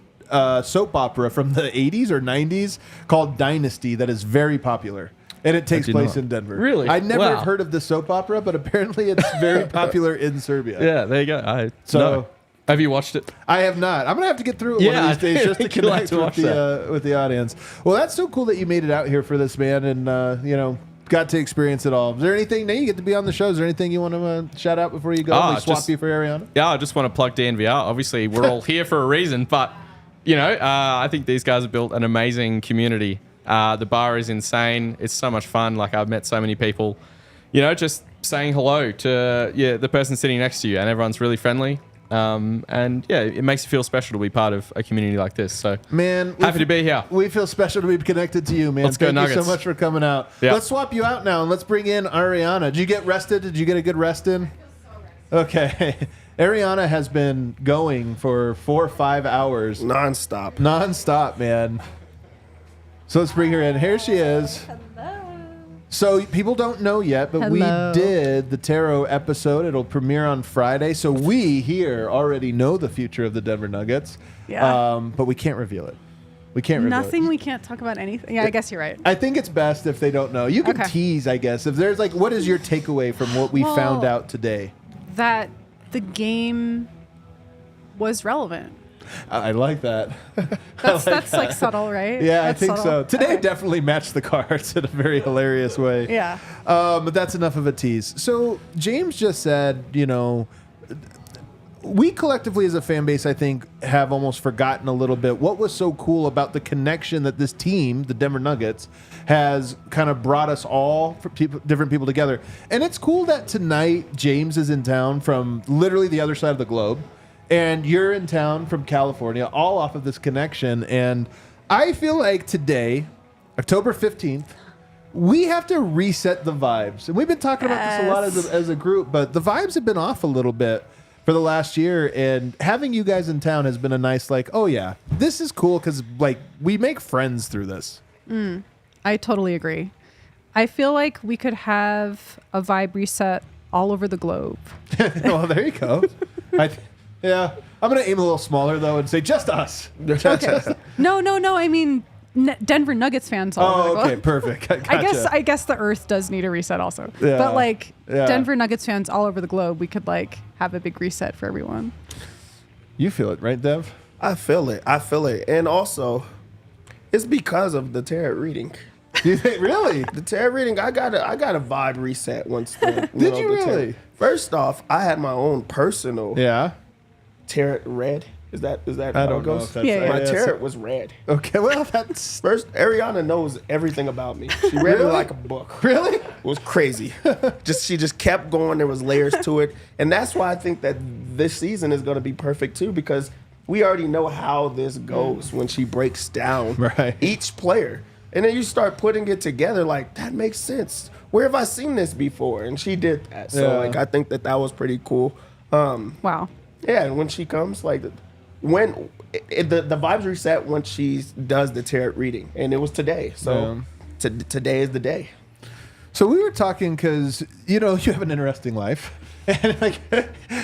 soap opera from the 80s or 90s called Dynasty that is very popular? And it takes did place not. in Denver. Really? I never Wow. have heard of the soap opera, but apparently it's very popular in Serbia. Yeah, there you go. So- Have you watched it? I have not. I'm gonna have to get through it Yeah, one of these days I just to think you'll have connect to watch with the audience. Well, that's so cool that you made it out here for this, man, and you know, got to experience it all. Is there anything? Now you get to be on the show. Is there anything you want to shout out before you go? We swap you for Ariana. Yeah, I just want to plug DNVR. Obviously, we're all here for a reason, but you know, I think these guys have built an amazing community. The bar is insane. It's so much fun. Like, I've met so many people, you know, just saying hello to the person sitting next to you, and everyone's really friendly. And yeah, it makes you feel special to be part of a community like this. So, Man, happy to be here. We feel special to be connected to you, man. Let's go Thank you Nuggets. so much for coming out. Yeah. Let's swap you out now and let's bring in Ariana. Did you get rested? Did you get a good rest in? Okay. Ariana has been going for 4 or 5 hours. Non-stop. Non-stop, man. So let's bring her in. Here she is. So people don't know yet, but Hello. we did the tarot episode. It'll premiere on Friday. So we here already know the future of the Denver Nuggets. Yeah. But we can't reveal it. We can't reveal Nothing. it. We can't talk about anything. Yeah, I guess you're right. I think it's best if they don't know. You can Okay. tease, I guess. If there's like, what is your takeaway from what we found Well- out today? That the game was relevant. I like that. That's like subtle, right? Yeah, That's I think subtle. so. Today Okay. definitely matched the cards in a very hilarious way. Yeah. But that's enough of a tease. So James just said, you know, we collectively as a fan base, I think, have almost forgotten a little bit what was so cool about the connection that this team, the Denver Nuggets, has kind of brought us all, different people together. And it's cool that tonight James is in town from literally the other side of the globe, and you're in town from California, all off of this connection. And I feel like today, October 15th, we have to reset the vibes. And we've been talking about this a lot as a group, but the vibes have been off a little bit for the last year. And having you guys in town has been a nice, like, oh yeah, this is cool because like we make friends through this. I totally agree. I feel like we could have a vibe reset all over the globe. Well, there you go. Yeah. I'm going to aim a little smaller though and say just us. Okay. No. I mean, Denver Nuggets fans all over the Oh, globe. okay. Perfect. Gotcha. I guess the Earth does need a reset also. Yeah. But like Yeah. Denver Nuggets fans all over the globe, we could like have a big reset for everyone. You feel it, right, Dev? I feel it. And also, it's because of the tarot reading. Do you think really? The tarot reading, I got a vibe reset once. Did you the tarot. really? First off, I had my own personal Yeah. tarot read. Is that I how don't it know goes? if that's My tarot was red. Okay, well, that's... First, Ariana knows everything about me. She read Really? it like a book. Really? It was crazy. She just kept going. There was layers to it. And that's why I think that this season is going to be perfect, too, because we already know how this goes when she breaks down each player. And then you start putting it together like, that makes sense. Where have I seen this before? And she did that. So, I think that was pretty cool. Wow. Yeah, and when she comes, like... When the vibes reset when she does the tarot reading, and it was today. So today is the day. So we were talking because you have an interesting life, and like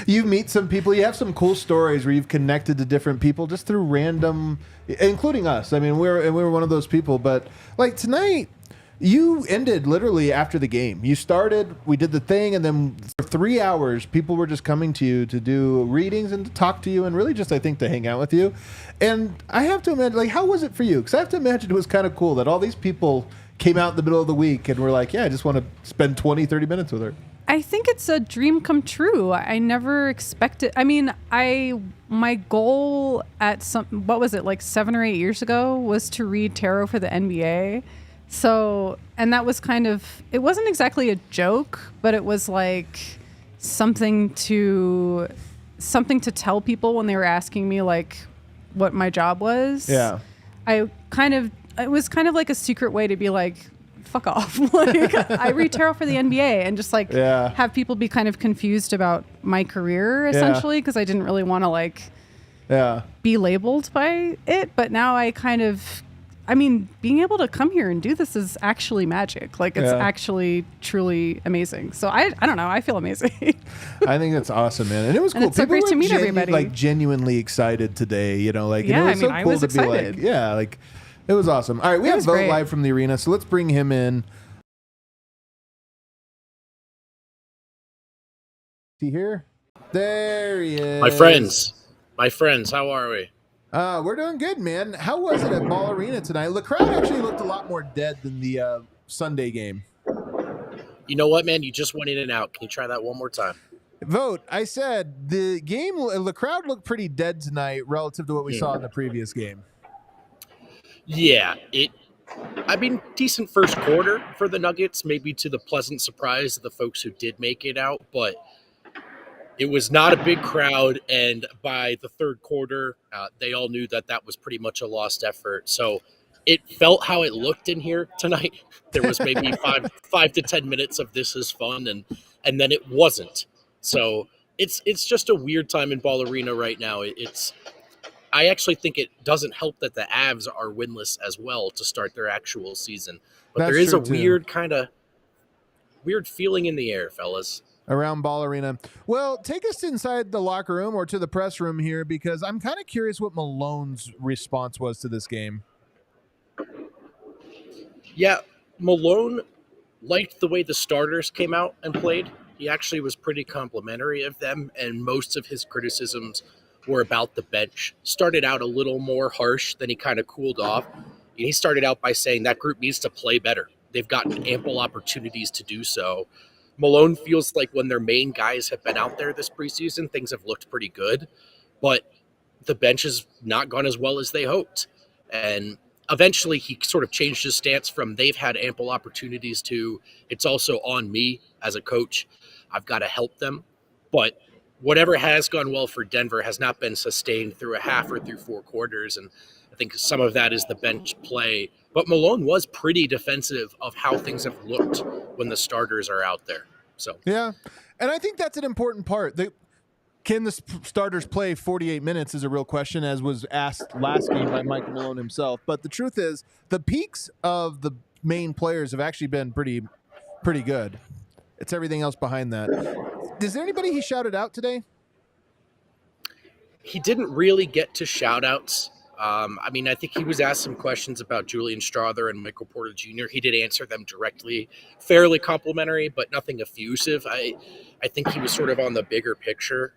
you meet some people, you have some cool stories where you've connected to different people just through random, including us. I mean, we were one of those people. But like tonight, you ended literally after the game. You started, we did the thing, and then for 3 hours, people were just coming to you to do readings and to talk to you and really just, I think, to hang out with you. And I have to imagine, like, how was it for you? Because I have to imagine it was kind of cool that all these people came out in the middle of the week and were like, yeah, I just want to spend 20, 30 minutes with her. I think it's a dream come true. I never expected. I mean, my goal at what was it, like 7 or 8 years ago, was to read tarot for the NBA. So, and that was kind of, it wasn't exactly a joke, but it was like something to tell people when they were asking me like what my job was. Yeah. It was kind of like a secret way to be like, fuck off. Like, I read tarot for the NBA and just like have people be kind of confused about my career essentially, because I didn't really want to like be labeled by it. But now being able to come here and do this is actually magic. Like, it's actually truly amazing. So I don't know. I feel amazing. I think that's awesome, man. And it was cool. And it's so great to meet everybody. Like genuinely excited today, like, and it was so cool I was to excited. be like, like, it was awesome. All right, we have Vogt live from the arena, so let's bring him in. Is he here? There he is. My friends, how are we? We're doing good, man. How was it at Ball Arena tonight? The crowd actually looked a lot more dead than the Sunday game. You know what, man? You just went in and out. Can you try that one more time? Vogt, I said the crowd looked pretty dead tonight relative to what we saw in the previous game. Yeah, decent first quarter for the Nuggets, maybe to the pleasant surprise of the folks who did make it out, but it was not a big crowd, and by the third quarter, they all knew that was pretty much a lost effort. So it felt how it looked in here tonight. There was maybe 5 to 10 minutes of this is fun, and then it wasn't. So it's just a weird time in Ball Arena right now. I actually think it doesn't help that the Avs are winless as well to start their actual season. But there is a weird feeling in the air, fellas. Around Ball Arena. Well, take us inside the locker room or to the press room here, because I'm kind of curious what Malone's response was to this game. Yeah, Malone liked the way the starters came out and played. He actually was pretty complimentary of them, and most of his criticisms were about the bench. Started out a little more harsh, then he kind of cooled off. And he started out by saying that group needs to play better. They've gotten ample opportunities to do so. Malone feels like when their main guys have been out there this preseason, things have looked pretty good, but the bench has not gone as well as they hoped. And eventually he sort of changed his stance from they've had ample opportunities to it's also on me as a coach. I've got to help them. But whatever has gone well for Denver has not been sustained through a half or through 4 quarters. And I think some of that is the bench play. But Malone was pretty defensive of how things have looked when the starters are out there. So yeah, and I think that's an important part. Can the starters play 48 minutes is a real question, as was asked last game by Mike Malone himself. But the truth is, the peaks of the main players have actually been pretty good. It's everything else behind that. Is there anybody he shouted out today? He didn't really get to shout-outs. I think he was asked some questions about Julian Strawther and Michael Porter Jr. He did answer them directly, fairly complimentary, but nothing effusive. I think he was sort of on the bigger picture.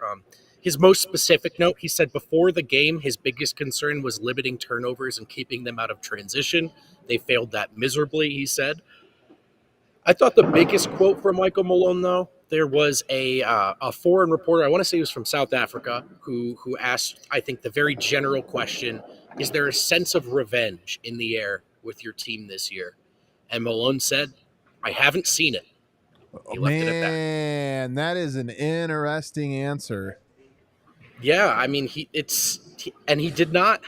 His most specific note, he said before the game, his biggest concern was limiting turnovers and keeping them out of transition. They failed that miserably, he said. I thought the biggest quote from Michael Malone, though, there was a foreign reporter, I want to say he was from South Africa, who asked, I think, the very general question, is there a sense of revenge in the air with your team this year? And Malone said, I haven't seen it. He left it at that. Man, that is an interesting answer. Yeah, I mean, he did not.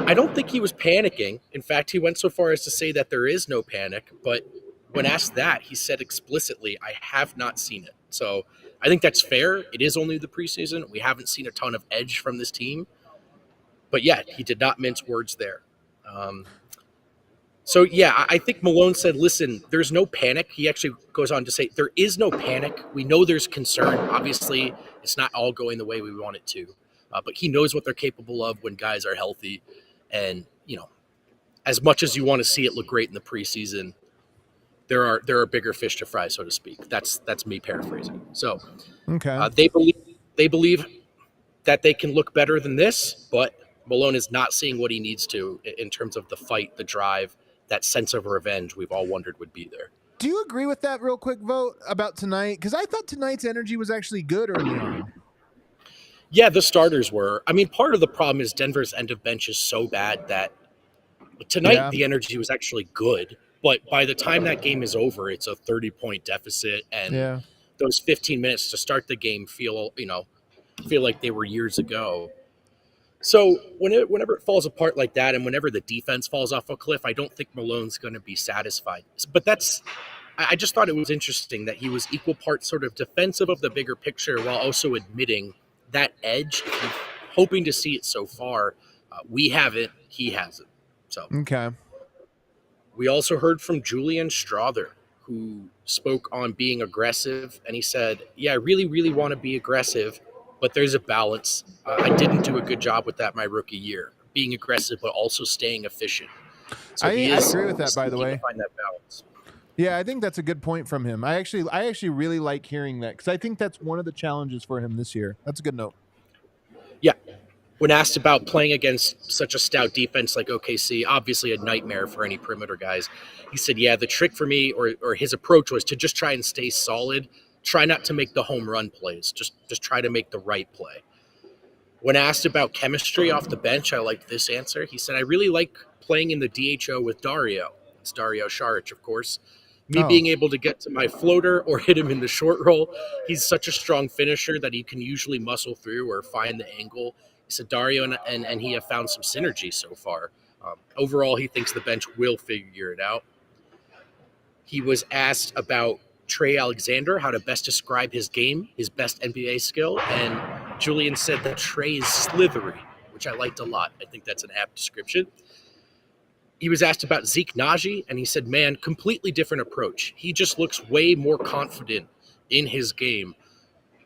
I don't think he was panicking. In fact, he went so far as to say that there is no panic. But when asked that, he said explicitly, I have not seen it. So I think that's fair. It is only the preseason. We haven't seen a ton of edge from this team. But yeah, he did not mince words there. So, yeah, I think Malone said, listen, there's no panic. He actually goes on to say, there is no panic. We know there's concern. Obviously, it's not all going the way we want it to. But he knows what they're capable of when guys are healthy. And, as much as you want to see it look great in the preseason, there are bigger fish to fry, so to speak. That's me paraphrasing. So okay. They believe that they can look better than this, but Malone is not seeing what he needs to in terms of the fight, the drive, that sense of revenge we've all wondered would be there. Do you agree with that real quick, Vogt, about tonight? Because I thought tonight's energy was actually good early on. Yeah, the starters were. I mean, part of the problem is Denver's end of bench is so bad that tonight the energy was actually good. But by the time that game is over, it's a 30-point deficit. And those 15 minutes to start the game feel like they were years ago. So whenever it falls apart like that and whenever the defense falls off a cliff, I don't think Malone's going to be satisfied. But I just thought it was interesting that he was equal parts sort of defensive of the bigger picture while also admitting that edge, hoping to see it so far. We have it. He has it. So okay. We also heard from Julian Strawther, who spoke on being aggressive. And he said, yeah, I really, really want to be aggressive. But there's a balance. I didn't do a good job with that my rookie year, being aggressive, but also staying efficient. So I agree with that, by the way. Find that balance. Yeah, I think that's a good point from him. I actually really like hearing that because I think that's one of the challenges for him this year. That's a good note. Yeah. When asked about playing against such a stout defense like OKC, obviously a nightmare for any perimeter guys, he said, yeah, the trick for me or his approach was to just try and stay solid. Try not to make the home run plays. Just try to make the right play. When asked about chemistry off the bench, I liked this answer. He said, I really like playing in the DHO with Dario. It's Dario Saric, of course. Me being able to get to my floater or hit him in the short roll. He's such a strong finisher that he can usually muscle through or find the angle. He said Dario and he have found some synergy so far. Overall, he thinks the bench will figure it out. He was asked about Trey Alexander, how to best describe his game, his best NBA skill, and Julian said that Trey is slithery, which I liked a lot. I think that's an apt description. He was asked about Zeke Naji, and he said, man, completely different approach. He just looks way more confident in his game.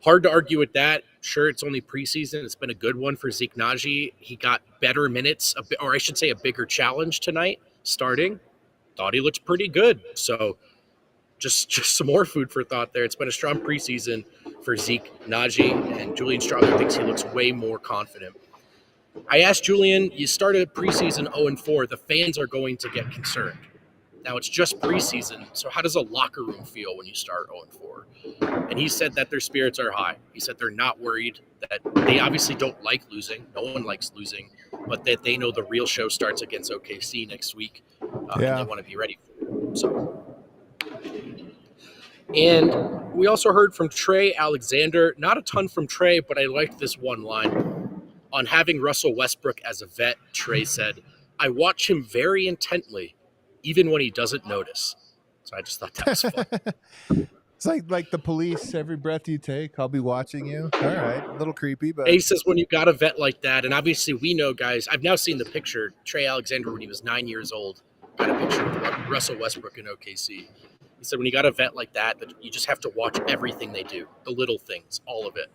Hard to argue with that. Sure, it's only preseason. It's been a good one for Zeke Naji. He got better minutes, or I should say a bigger challenge tonight starting. Thought he looked pretty good. So just some more food for thought there. It's been a strong preseason for Zeke Naji, and Julian Strawther thinks he looks way more confident. I asked Julian, you started preseason 0-4. The fans are going to get concerned. Now, it's just preseason, so how does a locker room feel when you start 0-4? And he said that their spirits are high. He said they're not worried, that they obviously don't like losing. No one likes losing, but that they know the real show starts against OKC next week, and they want to be ready for it. So. And we also heard from Trey Alexander. Not a ton from Trey, but I liked this one line. On having Russell Westbrook as a vet, Trey said, I watch him very intently, even when he doesn't notice. So I just thought that was fun. It's like the police, every breath you take, I'll be watching you. All right, a little creepy, but... And he says when you got a vet like that, and obviously we know, guys, I've now seen the picture, Trey Alexander when he was 9 years old, got a picture of Russell Westbrook in OKC. He said when you got a vet like that you just have to watch everything they do, the little things, all of it.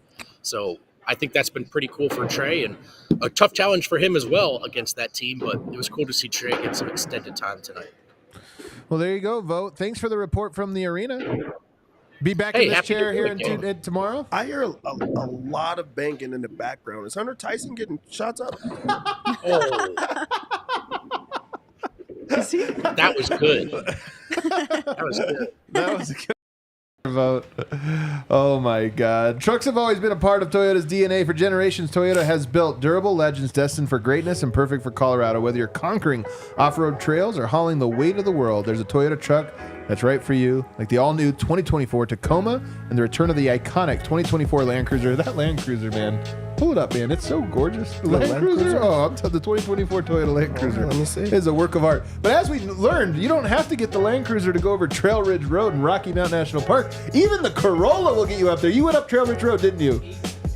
So I think that's been pretty cool for Trey, and a tough challenge for him as well against that team, but it was cool to see Trey get some extended time tonight. Well, there you go, Vogt. Thanks for the report from the arena. Be back in this chair here tomorrow. I hear a lot of banging in the background. Is Hunter Tyson getting shots up? That was good. That was good. That was good. vote. Oh my God. Trucks have always been a part of Toyota's DNA for generations. Toyota has built durable legends destined for greatness and perfect for Colorado. Whether you're conquering off-road trails or hauling the weight of the world, there's a Toyota truck that's right for you. Like the all-new 2024 Tacoma and the return of the iconic 2024 Land Cruiser. That Land Cruiser, man. Pull it up, man. It's so gorgeous. The Land Cruiser? Oh, the 2024 Toyota Land Cruiser. Let me see. Is a work of art. But as we learned, you don't have to get the Land Cruiser to go over Trail Ridge Road in Rocky Mountain National Park. Even the Corolla will get you up there. You went up Trail Ridge Road, didn't you?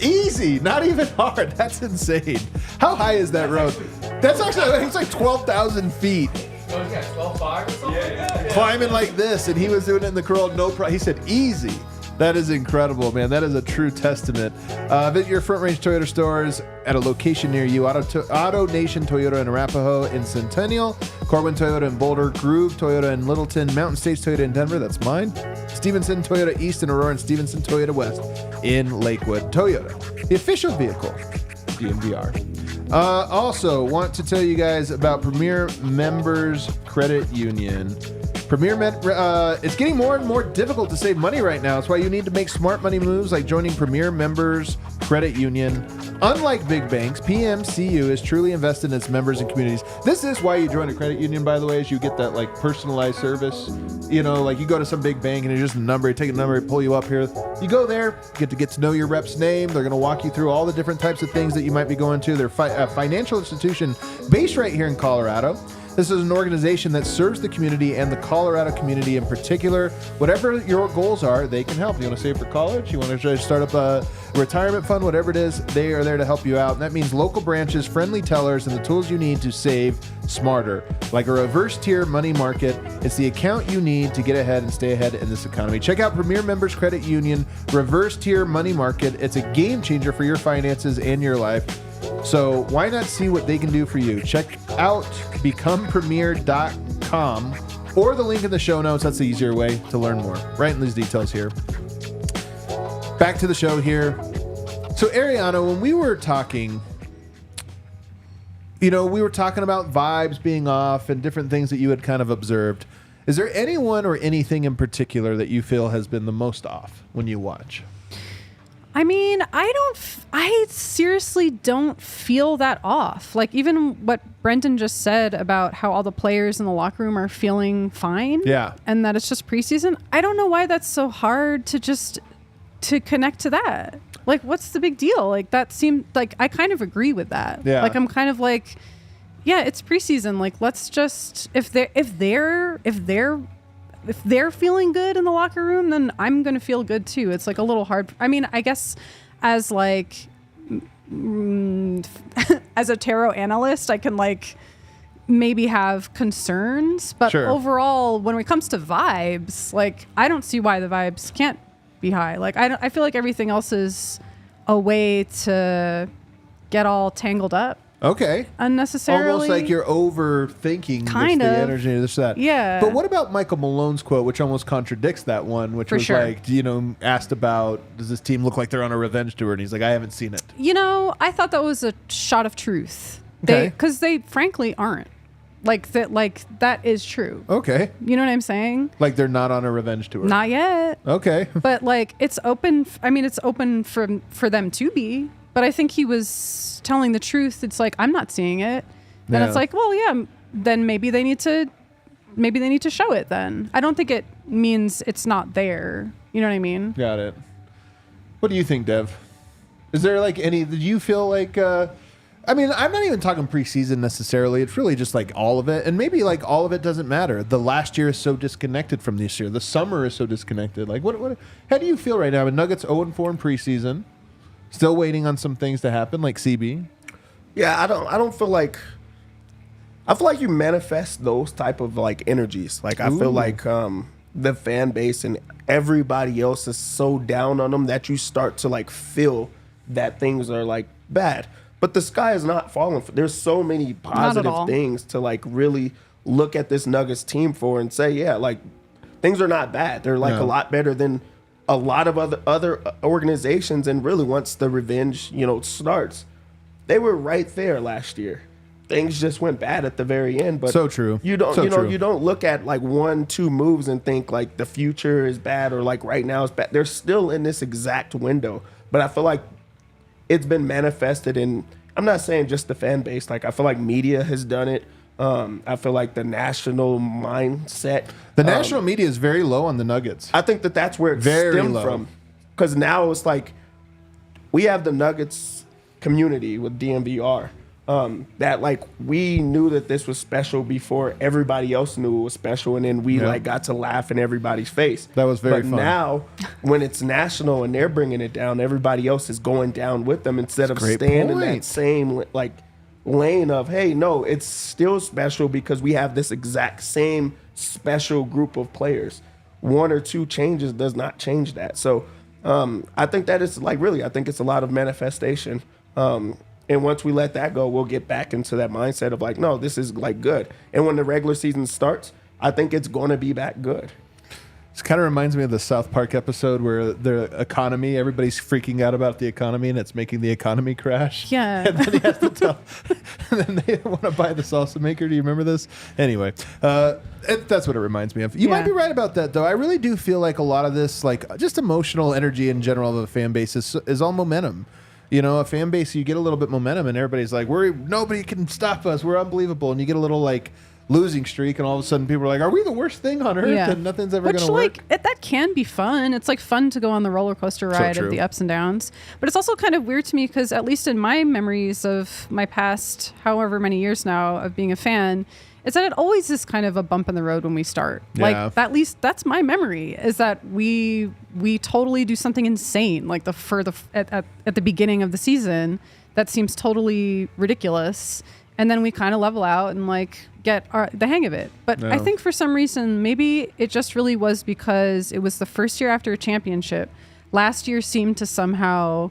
Easy. Not even hard. That's insane. How high is that road? That's actually, it's like 12,000 feet. Oh, yeah, 12.5 or something? Yeah. Climbing like this, and he was doing it in the Corolla, no problem. He said easy. That is incredible, man. That is a true testament. Visit your Front Range Toyota stores at a location near you. Auto Nation Toyota in Arapahoe in Centennial, Corwin Toyota in Boulder, Groove Toyota in Littleton, Mountain States Toyota in Denver, that's mine, Stevenson Toyota East in Aurora, and Stevenson Toyota West in Lakewood. Toyota, the official vehicle, DNVR. Also, want to tell you guys about Premier Members Credit Union. It's getting more and more difficult to save money right now. That's why you need to make smart money moves like joining Premier Members Credit Union. Unlike big banks, PMCU is truly invested in its members and communities. This is why you join a credit union, by the way, is you get that like personalized service. You know, like you go to some big bank and it's just a number, you take a number, pull you up here. You go there, get to know your rep's name. They're going to walk you through all the different types of things that you might be going to. They're a financial institution based right here in Colorado. This is an organization that serves the community and the Colorado community in particular. Whatever your goals are, they can help. You want to save for college? You want to try to start up a retirement fund? Whatever it is, they are there to help you out. And that means local branches, friendly tellers, and the tools you need to save smarter. Like a reverse tier money market, it's the account you need to get ahead and stay ahead in this economy. Check out Premier Members Credit Union Reverse Tier Money Market. It's a game changer for your finances and your life. So why not see what they can do for you? Check out becomepremier.com or the link in the show notes. That's the easier way to learn more. Right in these details here. Back to the show here. So Ariana, when we were talking, we were talking about vibes being off and different things that you had kind of observed. Is there anyone or anything in particular that you feel has been the most off when you watch? I mean, I seriously don't feel that off. Like even what Brendan just said about how all the players in the locker room are feeling fine. Yeah. And that it's just preseason. I don't know why that's so hard to connect to that. Like, what's the big deal? Like that seemed like I kind of agree with that. Yeah. Like I'm kind of like, yeah, it's preseason. Like let's just if they're feeling good in the locker room, then I'm going to feel good too. It's like a little hard. I mean, I guess as like, as a tarot analyst, I can like maybe have concerns, but sure. Overall, when it comes to vibes, like I don't see why the vibes can't be high. Like I feel like everything else is a way to get all tangled up. Okay. Unnecessarily. Almost like you're overthinking kind of the energy of this, that. Yeah. But what about Michael Malone's quote, which almost contradicts that one, which was sure. like, asked about, does this team look like they're on a revenge tour? And he's like, I haven't seen it. I thought that was a shot of truth. Okay. Because they frankly aren't. Like that is true. Okay. You know what I'm saying? Like they're not on a revenge tour. Not yet. Okay. But like it's open. I mean, it's open for them to be. But I think he was telling the truth. It's like I'm not seeing it. And it's like, well, yeah. Then maybe they need to show it. Then I don't think it means it's not there. You know what I mean? Got it. What do you think, Dev? Is there like any? Did you feel like? I mean, I'm not even talking preseason necessarily. It's really just like all of it. And maybe like all of it doesn't matter. The last year is so disconnected from this year. The summer is so disconnected. Like what how do you feel right now? I mean, Nuggets 0-4 in preseason. Still waiting on some things to happen, like CB. Yeah, I don't feel like. I feel like you manifest those type of like energies. Like I feel like the fan base and everybody else is so down on them that you start to like feel that things are like bad. But the sky is not falling. There's so many positive things to like really look at this Nuggets team for and say, yeah, like things are not bad. They're like a lot better than a lot of other organizations. And really once the revenge, starts, they were right there last year. things just went bad at the very end. But so true. You don't, so you know, true. you don't look at like 1-2 moves and think like the future is bad or like right now is bad. They're still in this exact window. But I feel like it's been manifested in, I'm not saying just the fan base. Like I feel like media has done it. I feel like the national mindset. The national media is very low on the Nuggets. I think that that's where it stemmed from. Because now it's like we have the Nuggets community with DNVR. That like we knew that this was special before everybody else knew it was special, and then we like got to laugh in everybody's face. That was very fun. But now, when it's national and they're bringing it down, everybody else is going down with them instead of staying in that same like lane of, hey, no, it's still special because we have this exact same special group of players. 1 or 2 changes does not change that. So I think that is like really, I think it's a lot of manifestation. And once we let that go, we'll get back into that mindset of like, no, this is like good. And when the regular season starts, I think it's going to be back good. This kind of reminds me of the South Park episode where the economy, everybody's freaking out about the economy and it's making the economy crash. Yeah. And then he has to tell, and then they want to buy the salsa maker. Do you remember this? Anyway, that's what it reminds me of. You might be right about that, though. I really do feel like a lot of this, like just emotional energy in general of a fan base is all momentum. You know, a fan base, you get a little bit momentum and everybody's like, nobody can stop us. We're unbelievable. And you get a little like losing streak and all of a sudden people are like, are we the worst thing on earth and nothing's ever going to work? That can be fun. It's like fun to go on the roller coaster ride of the ups and downs. But it's also kind of weird to me because at least in my memories of my past, however many years now of being a fan, is that it always is kind of a bump in the road when we start. Yeah. Like at least that's my memory, is that we totally do something insane like at the beginning of the season that seems totally ridiculous. And then we kind of level out and like get the hang of it. But I think for some reason, maybe it just really was because it was the first year after a championship. Last year seemed to somehow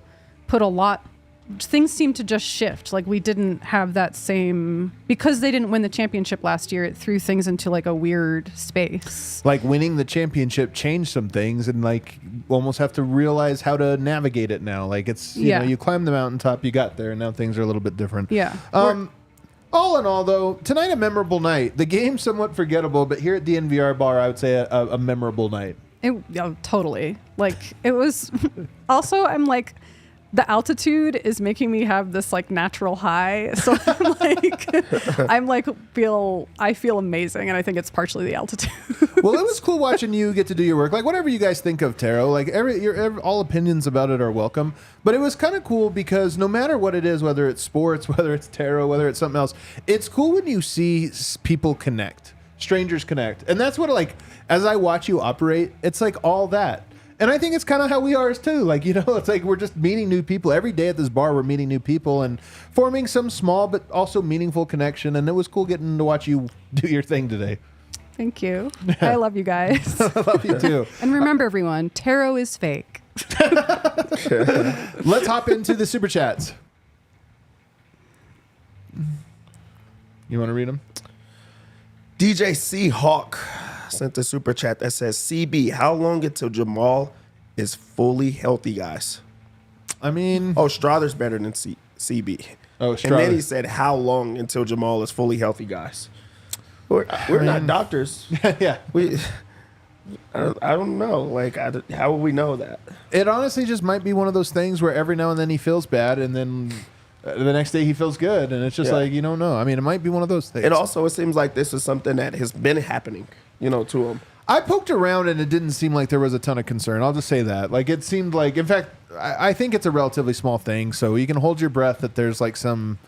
things seemed to just shift. Like we didn't have that same, because they didn't win the championship last year, it threw things into like a weird space. Like winning the championship changed some things and like almost have to realize how to navigate it now. Like it's, you know, you climb the mountaintop, you got there, and now things are a little bit different. Yeah. All in all, though, tonight a memorable night. The game somewhat forgettable, but here at DNVR Bar, I would say a memorable night. Totally. Like it was. Also, I'm like, the altitude is making me have this like natural high. So I feel amazing, and I think it's partially the altitude. Well, it was cool watching you get to do your work. Like whatever you guys think of Taro, like all opinions about it are welcome. But it was kind of cool because no matter what it is, whether it's sports, whether it's Taro, whether it's something else, it's cool when you see people connect, strangers connect, and that's what like as I watch you operate, it's like all that. And I think it's kind of how we are too. Like, you know, it's like we're just meeting new people. Every day at this bar, we're meeting new people and forming some small but also meaningful connection. And it was cool getting to watch you do your thing today. Thank you. I love you guys. I love you too. And remember, everyone, tarot is fake. Let's hop into the Super Chats. You want to read them? DJ Seahawk sent a super chat that says, CB, how long until Jamal is fully healthy, guys? I mean... Oh, Strawther's better than CB. Oh, Strawther. And then he said, how long until Jamal is fully healthy, guys? We're not doctors. Yeah. I don't know. Like, how will we know that? It honestly just might be one of those things where every now and then he feels bad and then... the next day he feels good, and it's just like, you don't know. I mean, it might be one of those things. It seems like this is something that has been happening, you know, to him. I poked around, and it didn't seem like there was a ton of concern. I'll just say that. Like, it seemed like, in fact, I think it's a relatively small thing, so you can hold your breath that there's like some...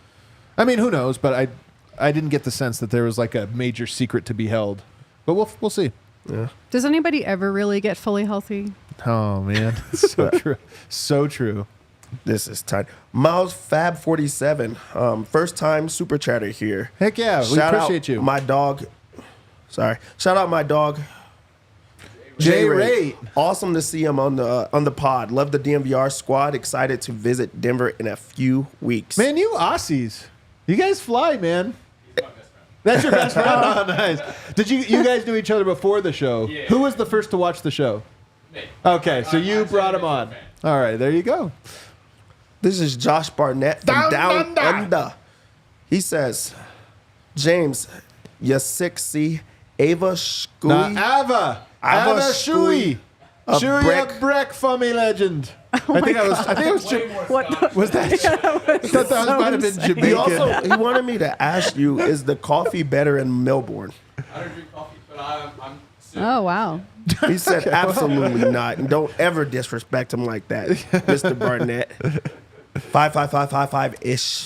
I mean, who knows, but I didn't get the sense that there was like a major secret to be held. But we'll see. Yeah. Does anybody ever really get fully healthy? Oh, man. So true. So true. This is tight. Miles Fab 47, first time super chatter here. Heck yeah, we appreciate you. My dog. Sorry, shout out my dog. J-Ray. Awesome to see him on the pod. Love the DNVR squad. Excited to visit Denver in a few weeks. Man, you Aussies, you guys fly, man. That's your best friend. Oh, nice. Did you guys know each other before the show? Yeah. Who was the first to watch the show? Me. Okay, so you brought him on. All right, there you go. This is Josh Barnett from Down Under. He says, James, you 6C, Ava Shui. Ava Shui. Shui a Breck for me legend. Oh I think I was What was that? I thought that might have been Jamaican. He wanted me to ask you, is the coffee better in Melbourne? I don't drink coffee, but I'm Oh, wow. He said absolutely not. And don't ever disrespect him like that, Mr. Barnett. 55555-ish.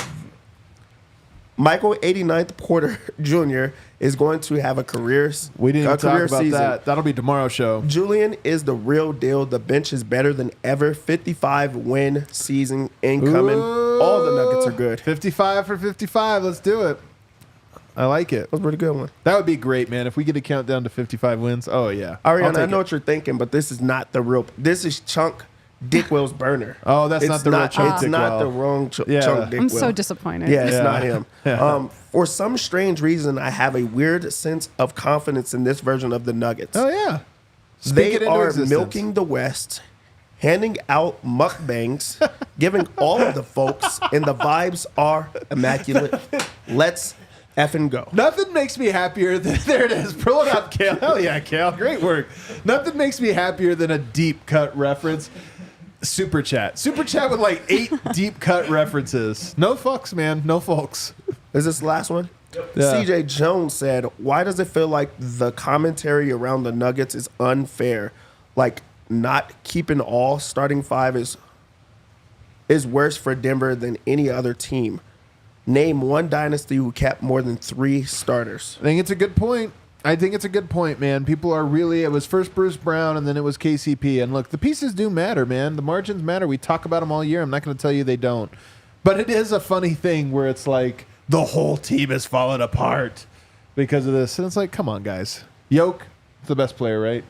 Michael 89th Porter Jr. is going to have a career We didn't even talk about season. that. That'll be tomorrow's show. Julian is the real deal. The bench is better than ever. 55-win season incoming. Ooh. All the Nuggets are good. 55 for 55. Let's do it. I like it. That was a pretty good one. That would be great, man. If we get a countdown to 55 wins. Oh, yeah. Ariana, I know what you're thinking, but this is not the real. This is Chunk Dickwell's burner. Oh, that's not the real Chunk It's not Dickwell. the wrong Chunk Yeah. Dickwell. I'm so disappointed. Yeah, it's Yeah. not him. Yeah. For some strange reason, I have a weird sense of confidence in this version of the Nuggets. Oh, yeah. Speak it They into are existence. milking the West, handing out mukbangs, giving all of the folks, and the vibes are immaculate. Let's effing go. Nothing makes me happier than there it is. Pull it up, Kale. Hell yeah, Kale. Great work. Nothing makes me happier than a deep cut reference. Super chat with like 8 deep cut references. No fucks, man. No folks. Is this the last one? Yeah. CJ Jones said, why does it feel like the commentary around the Nuggets is unfair? Like not keeping all starting 5 is worse for Denver than any other team. Name one dynasty who kept more than 3 starters. I think it's a good point. Man. People are really, it was first Bruce Brown and then it was KCP. And look, the pieces do matter, man. The margins matter. We talk about them all year. I'm not going to tell you they don't. But it is a funny thing where it's like the whole team has fallen apart because of this. And it's like, come on, guys. Yoke, the best player, right?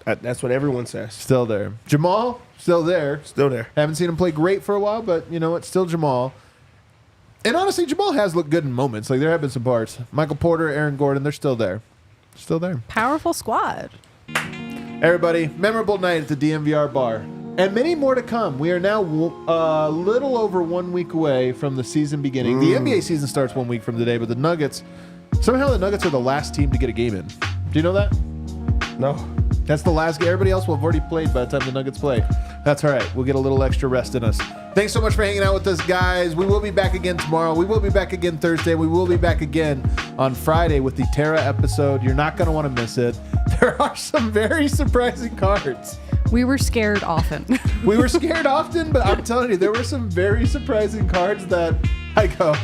That's what everyone says. Still there. Jamal, still there. Still there. Haven't seen him play great for a while, but you know what? Still Jamal. And honestly, Jamal has looked good in moments. Like there have been some parts. Michael Porter, Aaron Gordon, they're still there. Still there. Powerful squad. Everybody, memorable night at the DNVR Bar. And many more to come. We are now a little over 1 week away from the season beginning. The NBA season starts 1 week from today, but the Nuggets, somehow the Nuggets are the last team to get a game in. Do you know that? No. That's the last game. Everybody else will have already played by the time the Nuggets play. That's all right. We'll get a little extra rest in us. Thanks so much for hanging out with us, guys. We will be back again tomorrow. We will be back again Thursday. We will be back again on Friday with the Terra episode. You're not going to want to miss it. There are some very surprising cards. We were scared often. We were scared often, but I'm telling you, there were some very surprising cards that I go,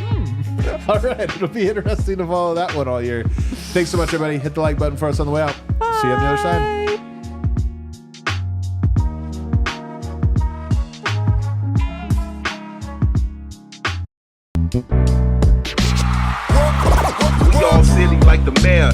all right, it'll be interesting to follow that one all year. Thanks so much, everybody. Hit the like button for us on the way out. Bye. See you on the other side. We all silly like the mayor.